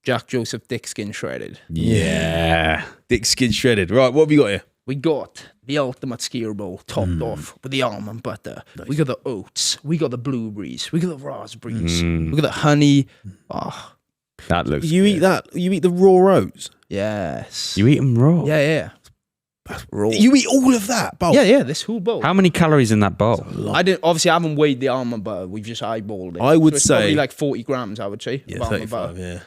Jack Joseph Dick Skin Shredded. yeah. Dick skin shredded. Right, what have we got here? We got the ultimate skier bowl topped off with the almond butter. Nice. We got the oats. We got the blueberries. We got the raspberries. We got the honey. Oh, That looks. You eat that? You eat the raw oats? yes. You eat them raw. Yeah. Raw. You eat all of that? Bowl? Yeah. This whole bowl. How many calories in that bowl? Obviously, I haven't weighed the almond butter. We've just eyeballed it. I would it's say probably like 40 grams. I would say. Yeah, of almond 35, butter. yeah.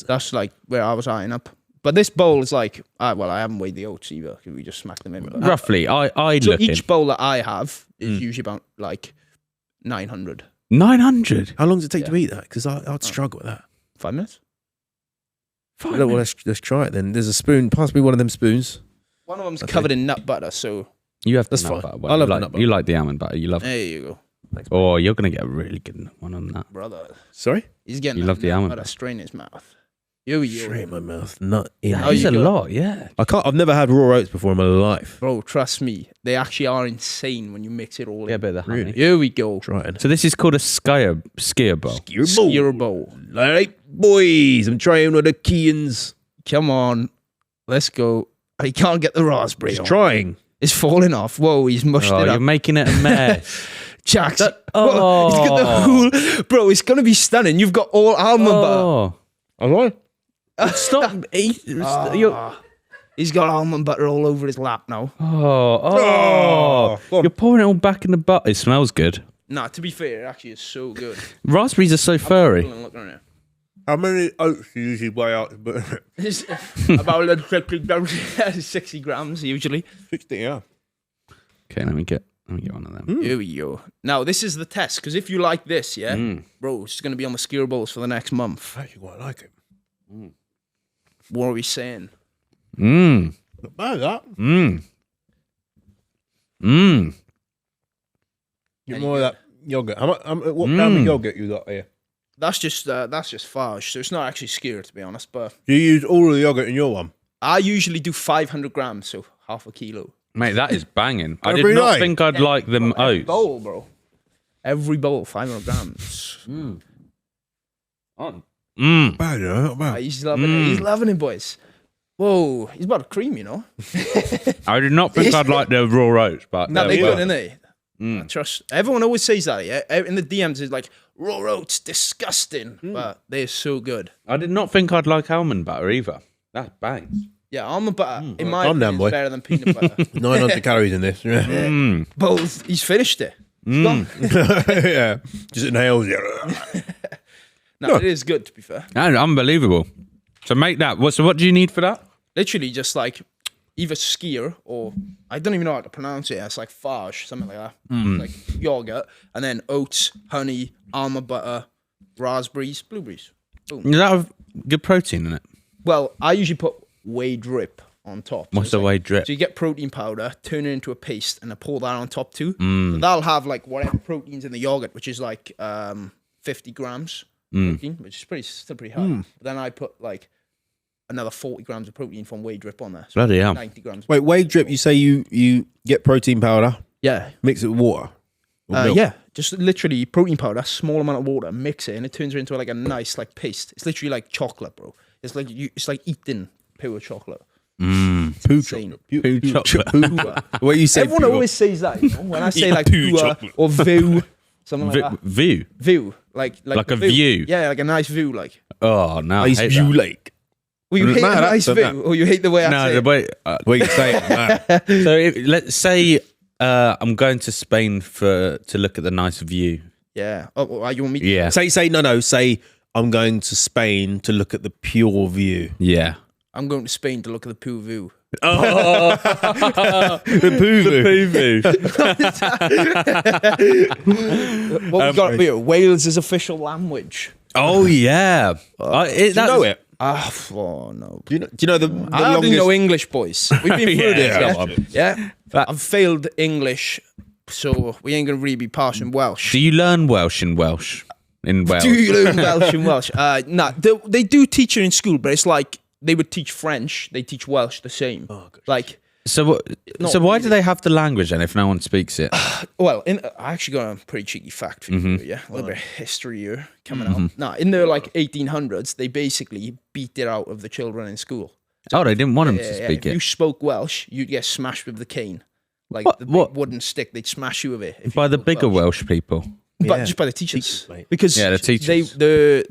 That's like where I was eyeing up. But this bowl is like, I haven't weighed the oats either. We just smacked them in. But Roughly, I'd so look each in. bowl that I have is usually about like 900. 900. How long does it take to eat that? Because I'd struggle with that. 5 minutes. Well, let's try it then. There's a spoon. Pass me one of them spoons. One of them's covered in nut butter, so You have the That's nut fine. butter. I love you the nut butter. You like the almond butter. You love. there you go, Oh, you're gonna get a really good one on that. brother. Sorry? He's getting You that love the nut almond butter butter. straight in his mouth. Yo. Straight in my mouth. Not in. How That is you a go? lot, yeah. I've never had raw oats before in my life. Bro, trust me, they actually are insane when you mix it all Yeah, a in. bit of the honey. Really? Here we go. Try it. So this is called a skier bowl. Skier bowl. All right, boys. I'm trying with the Kyans. Come on, let's go. He can't get the raspberry. He's on. trying. It's falling off. Whoa, he's mushed Oh, it you're up. making it a mess. Jack's. He's got Oh. the whole. Bro, it's gonna be stunning. You've got all almond butter. Oh, All right. stop! He's got almond butter all over his lap now. Oh, Go on. you're pouring it all back in the butter. It smells good. Nah, to be fair, it actually is so good. Raspberries are so furry. Look around here. How many oats do you usually buy out? It's about 60 grams usually. 60, yeah. Okay, let me get one of them. Here we go. Now, this is the test, because if you like this, bro, it's going to be on the skier bowls for the next month. I actually quite like it. What are we saying? Not bad, that. Get more of that yogurt. What brand of yogurt you got here? That's just farge, so it's not actually skyr, to be honest. But Do you use all of the yogurt in your one? I usually do 500 grams, so half a kilo. Mate, that is banging. I Every did not night? think I'd like them Every oats. bowl, bro. Every bowl, 500 grams. Bad, you know, not bad. He's loving it. He's loving it, boys. Whoa, he's about to cream, you know. I did not think I'd like the raw oats, but No, they're there we good, go. aren't they? I trust. Everyone always says that. Yeah, in the DMs, it's like raw oats, disgusting, but they're so good. I did not think I'd like almond butter either. That's bangs. Yeah, almond butter in my Calm down, opinion boy. is better than peanut butter. 900 calories in this. Yeah. Both. He's finished it. It's gone. Yeah. Just inhales it. No, it is good to be fair. And unbelievable. So make that. So what do you need for that? Literally, just like either skyr or I don't even know how to pronounce it. It's like farge, something like that. It's like yogurt, and then oats, honey, almond butter, raspberries, blueberries. Boom. Does that have good protein in it? Well, I usually put whey drip on top. What's it's the like- whey drip? So you get protein powder, turn it into a paste, and then pour that on top too. So that'll have like whatever proteins in the yogurt, which is like 50 grams protein, which is still pretty high. But then I put like another 40 grams of protein from whey drip on there. So Bloody hell. 90 grams. Wait, whey drip, you say you get protein powder, Yeah. mix it with water? Or milk? Yeah, just literally protein powder, small amount of water, mix it, and it turns it into like a nice like paste. It's literally like chocolate, bro. It's like it's like eating pure chocolate. Poo Insane. chocolate. Poo chocolate. The way you say Everyone poo. always says that, you know? When I say Yeah, like poo pure chocolate. or view, something like that. View. View, like Like a view? Yeah, like a nice view. Like, Oh, no. I Nice hate view that. lake. well, you hate Nah, a nice that's- view, or you hate the way I No, say the it. way. The way you say it. Nah. So let's say I'm going to Spain to look at the nice view. Yeah. Oh, you want me? To Yeah. Say, I'm going to Spain to look at the pure view. Yeah. I'm going to Spain to look at the poo view. The poo view. What we got here? Wales' official language. Oh, yeah. Do you know it? Oh no. Do you know the I don't longest... know English, boys. We've been through this. Yeah, Yeah. I've failed English, so we ain't gonna really be passing Welsh. Do you learn Welsh in Welsh? In Wales? Do you learn Welsh in Welsh? No, they do teach it in school, but it's like they would teach French. They teach Welsh the same. Like, So what? Not So why do really. they have the language then if no one speaks it? well, I actually got a pretty cheeky fact for you. Yeah, a little bit of history here coming out. No, in the like 1800s, they basically beat it out of the children in school. Oh, they didn't want them to Yeah, speak if you it. spoke Welsh, you'd get smashed with the cane. Like What- the what? big wooden stick, they'd smash you with it. if By you the spoke bigger Welsh people. But Yeah. just by the teachers, mate. because Yeah, the teachers. they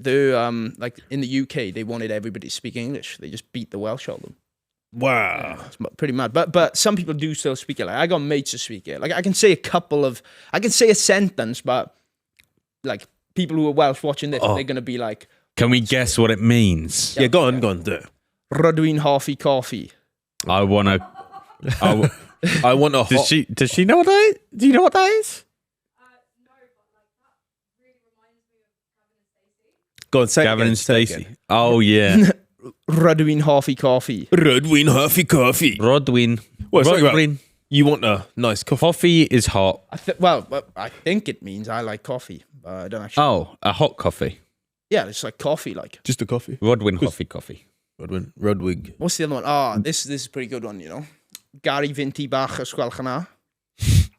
like in the UK, they wanted everybody to speak English. They just beat the Welsh out of them. Wow. It's pretty mad. But some people do still speak it. Like I got mates to speak it. Like I can say a sentence, but like people who are Welsh watching this, they're gonna be like, Can we guess what it means? Yeah, go on, do it. Rydwin Hoffi Coffee. I want to. I want a hot... Does she know what that is? Do you know what that is? Go on, say Gavin it and again, say it Stacey. again. Oh yeah, Rydwin Hoffi Coffee. Redwin Huffy Coffee. Rodwin. Well, something about- Rodwin. You want a nice coffee? Coffee is hot. I think it means I like coffee, but I don't actually. Oh, a hot coffee. Yeah, it's like coffee. Like Just a coffee. Rodwin coffee. Rodwig. what's the other one? Oh, this is a pretty good one. You know, Gary Vinti Bach Esquelchana.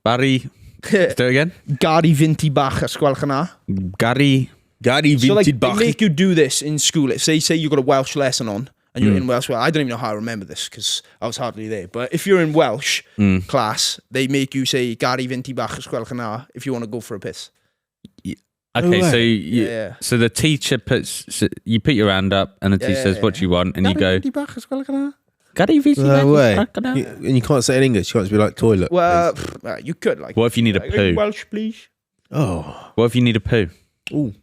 Barry. Let's do it again. Gary Vinti Bach Esquelchana. Gary. Gary So like Vinted they Bach. make you do this in school. Say you got a Welsh lesson on and you're in Welsh. Well, I don't even know how I remember this because I was hardly there. But if you're in Welsh class, they make you say Gary Vinti Bach Esquelchana if you want to go for a piss. Okay, so Yeah. so the teacher you put your hand up and the teacher says what do you want and you go Gary No way. Vinti. And you can't say it in English. You can't just be like toilet. Well, you could like. What if you need a poo? Welsh, please. Oh. What if you need a poo? Ooh.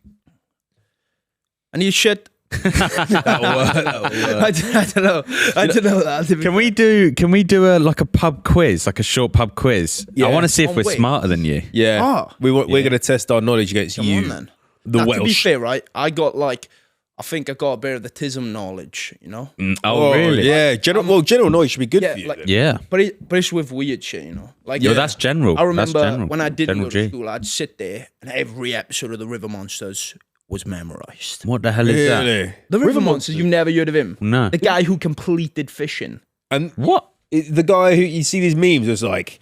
I need shit. That'll work. I don't know. I don't know that. Can we do a pub quiz, like a short pub quiz? Yeah. I want to see if On we're Wix. smarter than you. Yeah. Oh. We're going to test our knowledge against Come you. on, then. The Now, Welsh. to be fair, right? I think I got a bit of the TISM knowledge, you know? Oh, really? Yeah. General knowledge should be good Yeah, for you. like- then. Yeah. But it's with weird shit, you know? Like, Yo, that's general. I remember That's general. when I didn't General go to G. school, I'd sit there and every episode of the River Monsters was memorized. What the hell is that? Really? The River Monsters, you've never heard of him? No. The guy who completed fishing. And What? the guy who you see these memes is like,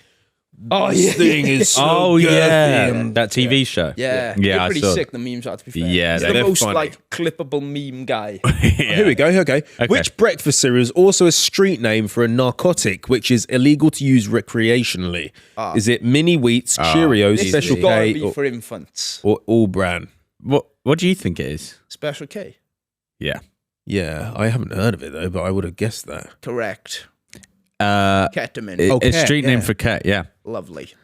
this thing is so Oh, girthy yeah. and- That TV show. Yeah. Yeah, They're I pretty saw sick, the memes are, to be fair. Yeah, He's they're the most, funny. clippable meme guy. Here we go. Okay. Which breakfast cereal is also a street name for a narcotic which is illegal to use recreationally? Is it Mini Wheats, Cheerios, This Special has got to K, be for infants. or All Bran? What do you think it is? Special K. Yeah. Yeah, I haven't heard of it though, but I would have guessed that. Correct. Uh, Ketamine. it's cat, street name yeah. for cat. Yeah. Lovely.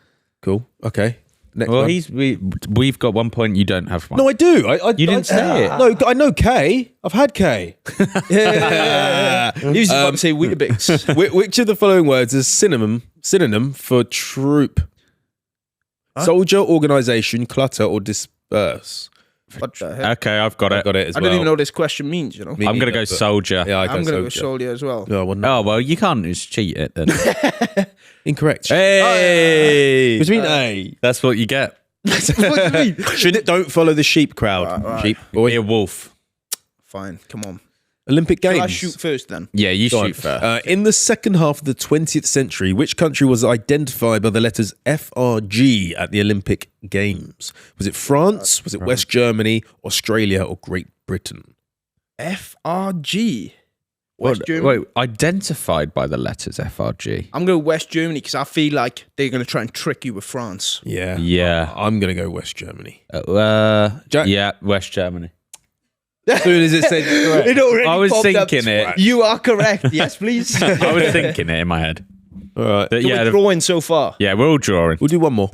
Cool. Okay. Next Well, one. we've got 1 point. You don't have one. No, I do. You didn't say it. No, I know K. I've had K. He was about to say Weetabix. Which of the following words is synonym for troop? Soldier, organization, clutter, or disperse? What the heck? Okay, I've got it. Got it as I well. don't even know what this question means, you know? Me I'm gonna neither, go but- soldier. Yeah, I I'm going to go soldier. soldier as well. No, I wouldn't. Oh well, you can't just cheat it then. Incorrect. Hey, Which means A. that's what you get. What do you mean? Don't follow the sheep crowd. Right. Sheep Be boy. a wolf. Fine, come on. Olympic Games. Shall I shoot first then? Yeah, you Go on. shoot first. In the second half of the 20th century, which country was identified by the letters FRG at the Olympic Games? Was it France? Was it West Germany, Australia, or Great Britain? FRG. West Germany. Wait, identified by the letters FRG. I'm going to West Germany because I feel like they're going to try and trick you with France. Yeah. Yeah. I'm going to go West Germany. Jack? Yeah, West Germany. As soon as it said correct. It already I was popped up. thinking it. You are correct. Yes, please. I was thinking it in my head. All right. But So yeah, we're drawing so far. yeah, we're all drawing. We'll do one more.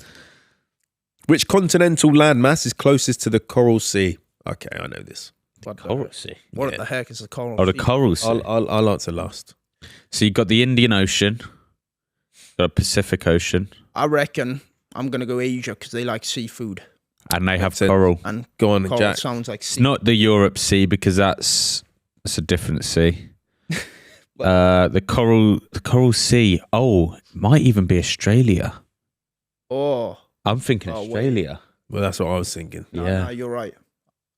Which continental landmass is closest to the Coral Sea? Okay, I know this. Coral Sea. What the heck is the coral? Oh, the Sea? Coral Sea. I'll answer last. So you've got the Indian Ocean, got a Pacific Ocean, I reckon I'm going to go Asia because they like seafood. and they have That's it. coral. And Go on, coral Jack. sounds like It's sea. not the Europe Sea because that's a different sea. The Coral Sea. Oh, it might even be Australia. Oh, I'm thinking Oh, wait. Australia. Well, that's what I was thinking. no, Yeah. no, you're right.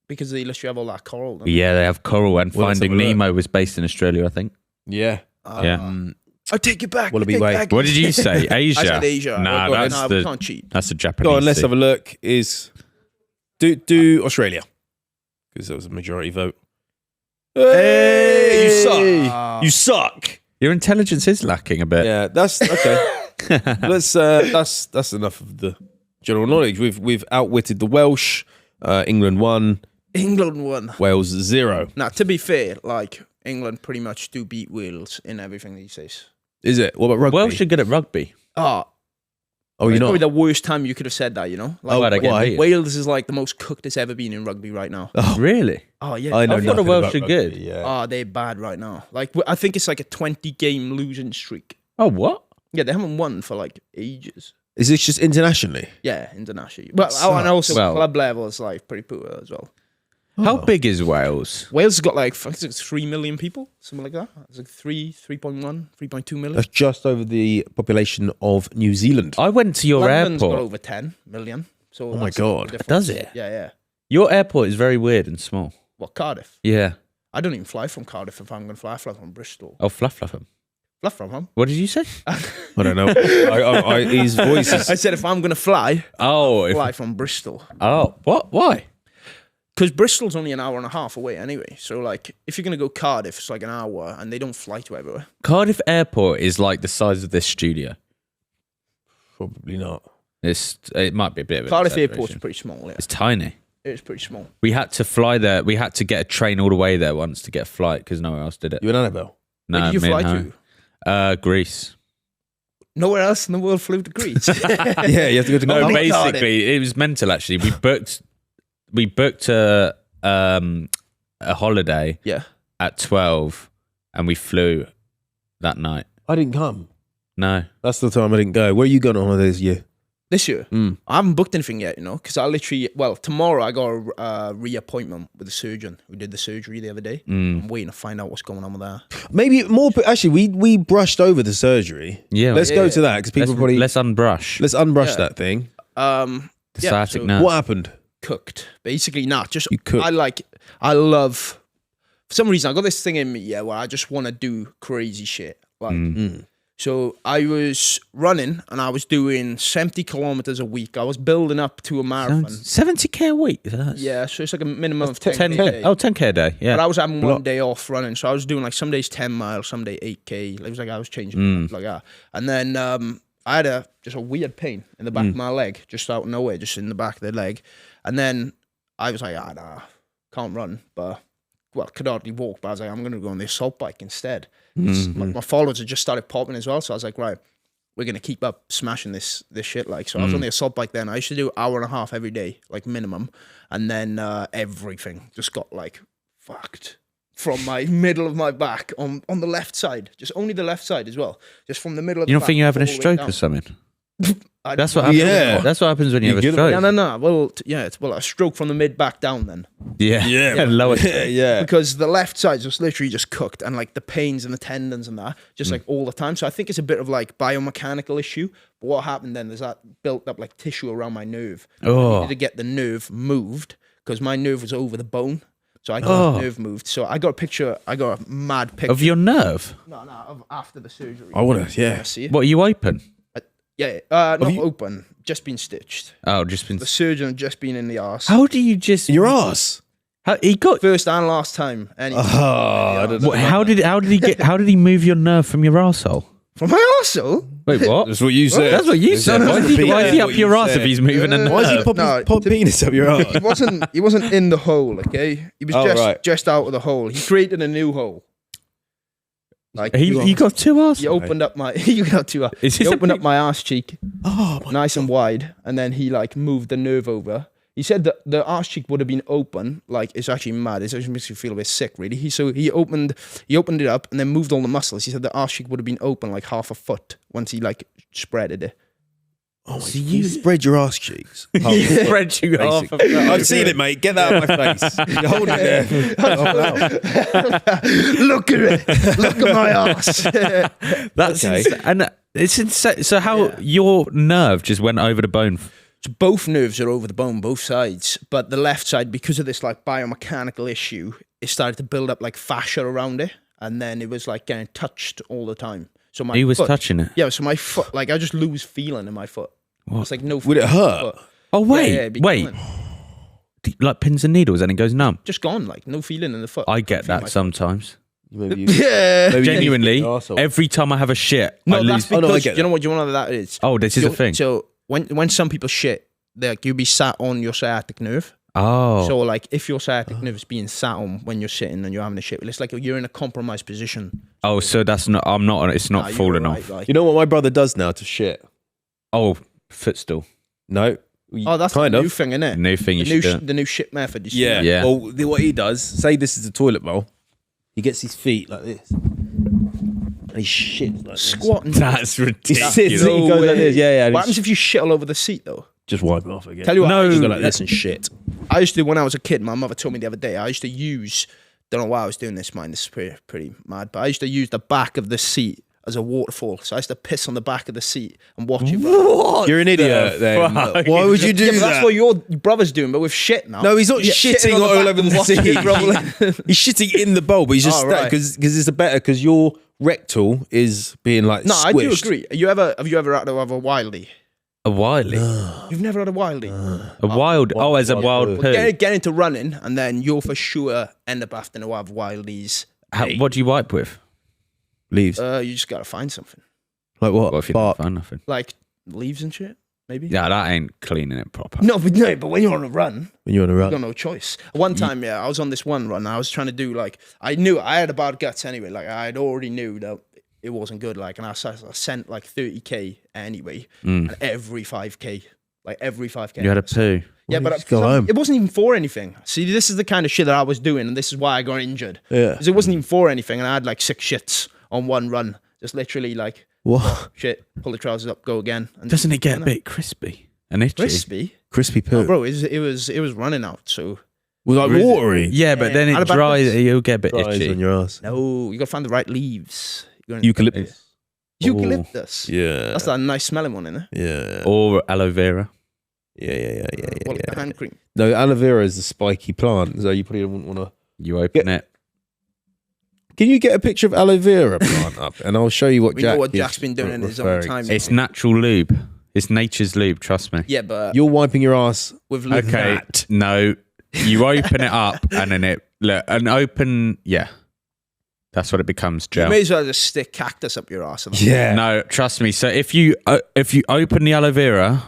Because they let you have all that coral. don't they? Yeah, they have coral, and Well, let's Finding have a look. Nemo was based in Australia, I think. Yeah. Yeah. I take it back. Wallaby I take it way. back. What did you say? Asia. I said Asia. Nah, Well, that's no, we the can't cheat. that's a Japanese. Go on, let's sea. have a look. Is do Australia because that was a majority vote. Hey, you suck. You suck. Your intelligence is lacking a bit. Yeah, that's okay. That's enough of the general knowledge. We've outwitted the Welsh. England 1, England won. Wales 0. Now, to be fair, like England pretty much do beat Wales in everything these days. Is it? What about rugby? Welsh are good at rugby. Oh, oh, you're it's not. probably the worst time you could have said that, you know? Like, Oh, why they get why? beat? Wales is like the most cooked it's ever been in rugby right now. Really? Oh, yeah. I know I thought the nothing Welsh about are good. rugby, Yeah. Oh, they're bad right now. Like, I think it's like a 20-game losing streak. Oh, what? Yeah, they haven't won for like ages. Is this just internationally? Yeah, internationally. But and also Well- club level is like pretty poor as well. How big is Wales? Wales has got like I think it's 3 million people, something like that. It's like 3.1, 3.2 million. That's just over the population of New Zealand. I went to your London's got airport. over 10 million. So Oh my that's a God. difference. Does it? Yeah, yeah. Your airport is very weird and small. What, Cardiff? Yeah. I don't even fly from Cardiff if I'm going to fly. I fly from Bristol. Oh, fluff. Fly from home. What did you say? I don't know. His voice is. I said if I'm going to fly, Oh, fly from Bristol. what? Why? Because Bristol's only an hour and a half away anyway. So, like, if you're going to go Cardiff, it's like an hour and they don't fly to everywhere. Cardiff Airport is like the size of this studio. Probably not. It might be a bit of an Cardiff exaggeration. Airport's pretty small, yeah. It's tiny. It's pretty small. We had to fly there. We had to get a train all the way there once to get a flight because nowhere else did it. You and Annabelle? No, Where did you me fly and to? Harry. Greece. nowhere else in the world flew to Greece. Yeah, you have to go to No, Greece. basically, it was mental. Actually, we booked a holiday Yeah. at 12, and we flew that night. I didn't come. No, That's the time I didn't go. Where are you going on holiday this year? This year, I haven't booked anything yet, because I literally, tomorrow I got a reappointment with the surgeon who did the surgery the other day. I'm waiting to find out what's going on with that. Maybe more. Actually, we brushed over the surgery. Yeah, let's go to that because people probably let's unbrush. let's unbrush that thing. The sciatic nerve. What happened? Cooked. Basically, just You cooked. I love, for some reason, I got this thing in me, where I just want to do crazy shit. So I was running and I was doing 70 kilometers a week. I was building up to a marathon. 70k a week. Yeah, so it's like a minimum of 10K. 10k a day. Yeah. But I was having one day off running, so I was doing like some days 10 miles, some day 8K. It was like I was changing like that. And then I had just a weird pain in the back of my leg, just out of nowhere, just in the back of the leg. And then I was like, nah, can't run, but could hardly walk. But I was like, I'm going to go on the assault bike instead. My followers had just started popping as well, so I was like, right, we're going to keep up smashing this shit. So I was on the assault bike then. I used to do 1.5 hours every day, like minimum. And then everything just got like fucked from my middle of my back on the left side, just only the left side as well, just from the middle of the back. You don't think you're having a all the way stroke down. or something? That's what happens. happens. Yeah. That's what happens when you have a stroke. No. Well, it's a stroke from the mid back down then. Yeah. Lower. Yeah. Because the left side just literally just cooked, and like the pains and the tendons and that, just like all the time. So I think it's a bit of like biomechanical issue. But what happened then is that built up like tissue around my nerve. I needed to get the nerve moved because my nerve was over the bone. So I got the nerve moved. So I got a mad picture. Of your nerve? No, of after the surgery. I want to. Yeah. See it? What, are you open? Yeah, not open, just been stitched. Oh, just been... The surgeon had just been in the arse. How do you just... Your ass. He got... First and last time. Anyway. I don't know. What, how did he move your nerve from your arsehole? From my arsehole? Wait, what? That's what you said. That's what you said. Why is he up your ass if he's moving a nerve? Why is he pop penis up your ass? He wasn't in the hole, okay? He was just out of the hole. He created a new hole. Like he got two arse. He opened up my he opened up my arse cheek, nice and wide, and then he like moved the nerve over. He said that the arse cheek would have been open, like it's actually mad. It actually makes you feel a bit sick, really. He opened it up and then moved all the muscles. He said the arse cheek would have been open like half a foot once he like spreaded it. Oh, so you spread your ass cheeks. Spread you off. I've seen it, mate. Get that out of my face. You're holding it there. Look at it. Look at my ass. That's insane. And it's insane. So how your nerve just went over the bone? So both nerves are over the bone, both sides. But the left side, because of this like biomechanical issue, it started to build up like fascia around it, and then it was like getting touched all the time. So my He was foot, touching it. Yeah, so my foot, like I just lose feeling in my foot. What? It's like no. Would it hurt? Oh wait, it'd be wait. gone. Like pins and needles, and it goes numb. Just gone, like no feeling in the foot. I get that sometimes. Maybe Yeah. Genuinely, every time I have a shit, I No, lose. that's because I get you know what that is. Oh, this is a thing. So when some people shit, like you'll be sat on your sciatic nerve. Oh, So like if your sciatic nerve is being sat on when you're sitting and you're having a shit, it's like you're in a compromised position. so that's not. I'm not. It's not Nah, you're falling right, off. like- You know what my brother does now to shit? Oh, footstool. No. Oh, that's kind the of new thing, isn't it? New thing you should do. The new shit method. You see Yeah. that? Yeah. Well, what he does, say this is a toilet bowl, he gets his feet like this. And he shits like this. Squatting. That's He ridiculous. sits and he goes like this. Yeah, yeah. What happens if you shit all over the seat though? Just wipe it off again. Tell you what, No. I used Just to go like this and shit. I used to, when I was a kid, my mother told me the other day, I used to use, don't know why I was doing this, this is pretty mad, but I used to use the back of the seat as a waterfall. So I used to piss on the back of the seat and watch it. What? You're an idiot then. fuck? Why would you do Yeah, but that? that's what your brother's doing, but with shit now. No, he's not shitting on the all back over and the watching seat. it rolling. He's shitting in the bowl, but he's just Oh, right. because it's a better because your rectal is being like No, I do squished. agree. Have you ever had to have a wildie? A wildie. You've never had a wildie? A wild. Oh, as a wild poo. Get into running, and then you'll for sure end up having to have wildies. What do you wipe with? Leaves. You just gotta find something Like what? What if you don't Bark. find nothing? like leaves and shit. Maybe. Yeah, that ain't cleaning it proper. No, but when you're on a run, When you're on a you run. got no choice. One time, I was on this one run. I was trying to do I knew I had a bad guts anyway. Like I already knew that it wasn't good. Like, and I sent like 30k anyway, and every 5k. You had a poo. Yeah, but go home. it wasn't even for anything. See, this is the kind of shit that I was doing, and this is why I got injured. Yeah. Because it wasn't even for anything, and I had like 6 shits on one run. Just literally like, What? shit, pull the trousers up, go again. And Doesn't it get a bit crispy and itchy? crispy? Crispy poo. Oh, bro, it was running out, so... Was like watery. Yeah, but then Had it a bad dries. mix. You'll get a bit Dries itchy. on your ass. No, you got to find the right leaves. Eucalyptus. Eucalyptus. Yeah. That's that nice smelling one, isn't it? Yeah. Or aloe vera. Yeah. Well, hand cream. No, aloe vera is a spiky plant, so you probably wouldn't want to. You open it. Can you get a picture of aloe vera plant up, and I'll show you what We Jack. know what is Jack's been doing in his own referring time. to. It's natural lube. It's nature's lube. Trust me. Yeah, but You're wiping your ass. with lube. Okay. No. You open it up and then yeah. That's what it becomes, You gel. may as well just stick cactus up your ass. Yeah. No, trust me. So if you open the aloe vera,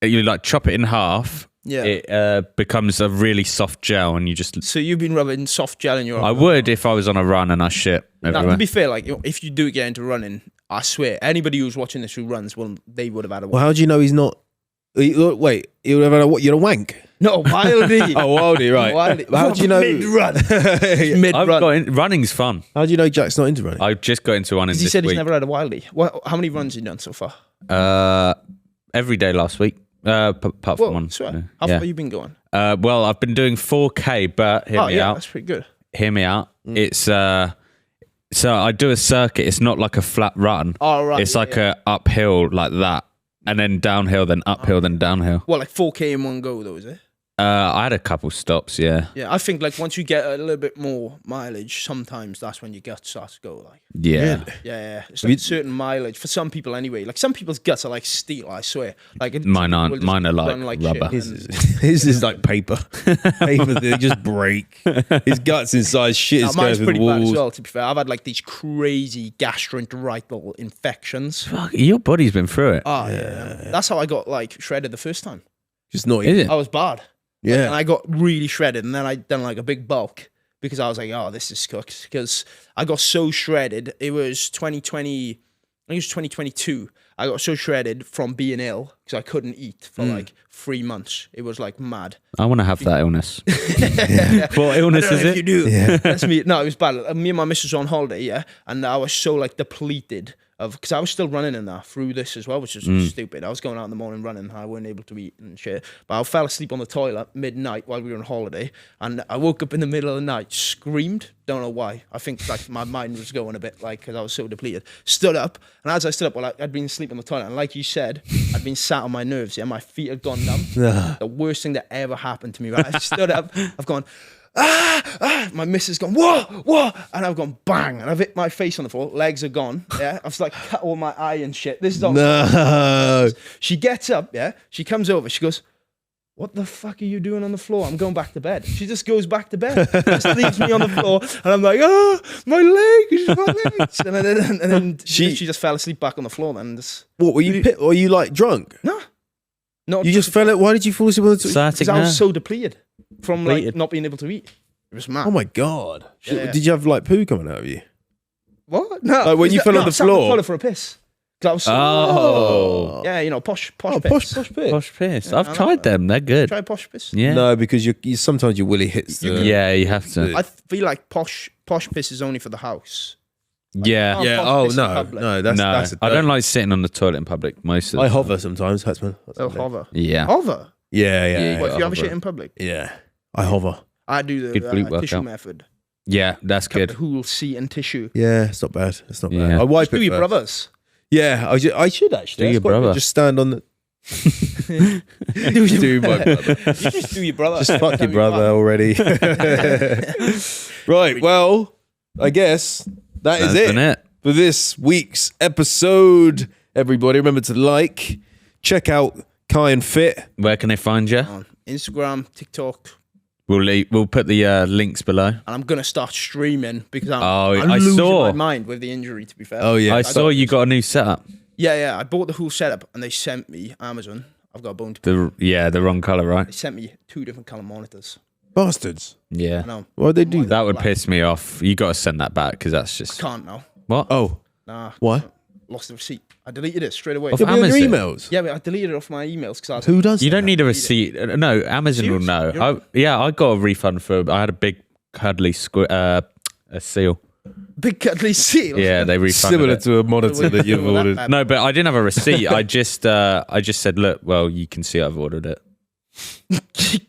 you like chop it in half. Yeah. It becomes a really soft gel, and you just. So you've been rubbing soft gel in your I would if I was on a run and I shit Now, everywhere. to be fair, like if you do get into running, I swear anybody who's watching this who runs, well, they would have had a Well, how do you know he's not? Wait, you would have had a what? You're a wank. no Wildy. Oh, Wildy, right. Wildy. How do you know? Mid run? I've got running's fun. How do you know Jack's not into running? I just got into one in He this said week. he's never had a Wildy. Well, how many runs have you done so far? Every day last week, apart from one. Swear. Yeah. How far have you been going? Well, I've been doing 4K, but hear me out. That's pretty good. Hear me out. It's so I do a circuit. It's not like a flat run. Oh, right. It's like a uphill like that, and then downhill, then uphill, then downhill. Well, like 4k in one go, though, is it? I had a couple stops. Yeah. Yeah, I think like once you get a little bit more mileage, sometimes that's when your guts start to go. Like, Yeah. yeah. It's like certain mileage for some people anyway. Like some people's guts are like steel. I swear. Like Mine aren't. will just Mine are run like shit rubber. and- His is like paper. Paper that just break. His guts inside shit Now, is going mine's through the pretty bad as walls. well, to be fair. I've had like these crazy gastroenteritis infections. Fuck, your body's been through it. Oh, yeah. That's how I got like shredded the first time. Just not Is easy. it? I was bad. Yeah. And I got really shredded, and then I done like a big bulk because I was like, oh, this is cooked. Because I got so shredded. It was 2020, I think it was 2022. I got so shredded from being ill because I couldn't eat for like 3 months. It was like mad. I want to have that illness. What illness I don't is know it? if you do. Yeah. That's me. No, it was bad. Me and my missus were on holiday, yeah, and I was so like depleted of because I was still running in that through this as well, which is stupid. I was going out in the morning running, and I wasn't able to eat and shit. But I fell asleep on the toilet midnight while we were on holiday, and I woke up in the middle of the night, screamed. Don't know why. I think like my mind was going a bit like because I was so depleted. Stood up, and as I stood up, well, I'd been asleep on the toilet, and like you said, I'd been sat on my nerves. Yeah, my feet had gone numb. The worst thing that ever happened to me. Right, I stood up. I've gone. My missus gone, whoa, and I've gone bang, and I've hit my face on the floor, legs are gone, yeah, I've like cut all my eye and shit. This is all. No. She gets up, yeah, she comes over, she goes, what the fuck are you doing on the floor? I'm going back to bed. She just goes back to bed, just leaves me on the floor, and I'm like, my legs, and then she just fell asleep back on the floor. Then What were you? Or you like drunk? no, You just fell. Why did you fall asleep on the? because I was so depleted from like Depleted. not being able to eat. It was mad. Oh my god! Yeah. Did you have like poo coming out of you? What? No. Like, when you fell on the I sat on floor? toilet for a piss. 'Cause I was Oh. yeah, you know, posh Oh, piss. posh piss. Posh piss. Yeah, I've I know tried that. them. They're good. Try posh piss. Yeah. No, because you sometimes your willy hits the. Yeah, you have to. I feel like posh piss is only for the house. Yeah. Yeah. posh Oh piss in no, public. no. That's No, that's. I don't like sitting on the toilet in public most of the I time. hover sometimes, Hatsman. Oh, hover. Yeah. Hover? Yeah, yeah. Yeah, What, if you have a hover. shit in public? Yeah, I hover. I do Good the glute tissue workout. method. Yeah, that's good. Who'll see and tissue. Yeah, it's not bad. It's not bad. Yeah. I wipe Do it your first. brothers. Yeah, I should actually. Do your That's quite good. brother. Just stand on the. do my brother. You just do your brother. Just fuck your Tell me brother already. Right. Well, I guess That's it been it. for this week's episode. Everybody, remember to like, check out Kyan Fit. Where can they find you? On Instagram, TikTok, We'll put the links below. and I'm gonna start streaming because I'm I losing saw. my mind with the injury. To be fair. Oh yeah, I saw you got a new setup. Yeah. I bought the whole setup, and they sent me Amazon. I've got a bone to pick. The wrong color, right? They sent me 2 different color monitors. bastards. Yeah. I know. Why'd they do that? That would piss me off. You got to send that back because that's just Can't now. what? Oh, Nah. Why? Lost the receipt. I deleted it straight away. Off You'll be on your Amazon? emails. Yeah, but I deleted it off my emails because Who does? You that? don't need a receipt. No, Amazon will know. I got a refund for. I had a big cuddly a seal. Big cuddly seal. Yeah, they refunded Similar it. to a monitor that you've ordered. No, but I didn't have a receipt. I just said, look, well, you can see I've ordered it.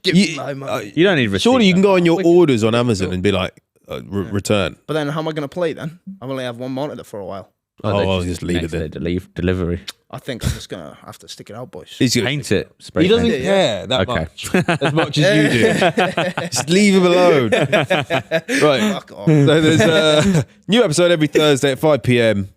Give me my money. You don't need receipt. Surely you can go on your orders on Amazon and be like, return. But then how am I going to play then? I've only have one monitor for a while. I'll just leave it there. Delivery. I think I'm just going to have to stick it out, boys. He's gonna- Paint it. Spray He doesn't paint it. care that Okay. much. As much as you do. Just leave him alone. Right. Fuck off. So there's a new episode every Thursday at 5 p.m.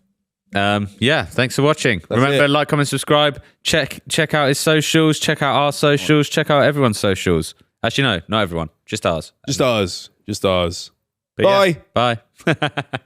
Yeah, thanks for watching. Remember, like, comment, subscribe. Check out his socials. Check out our socials. Check out everyone's socials. Actually, no, not everyone. Just ours. Just ours. But yeah, Bye. bye.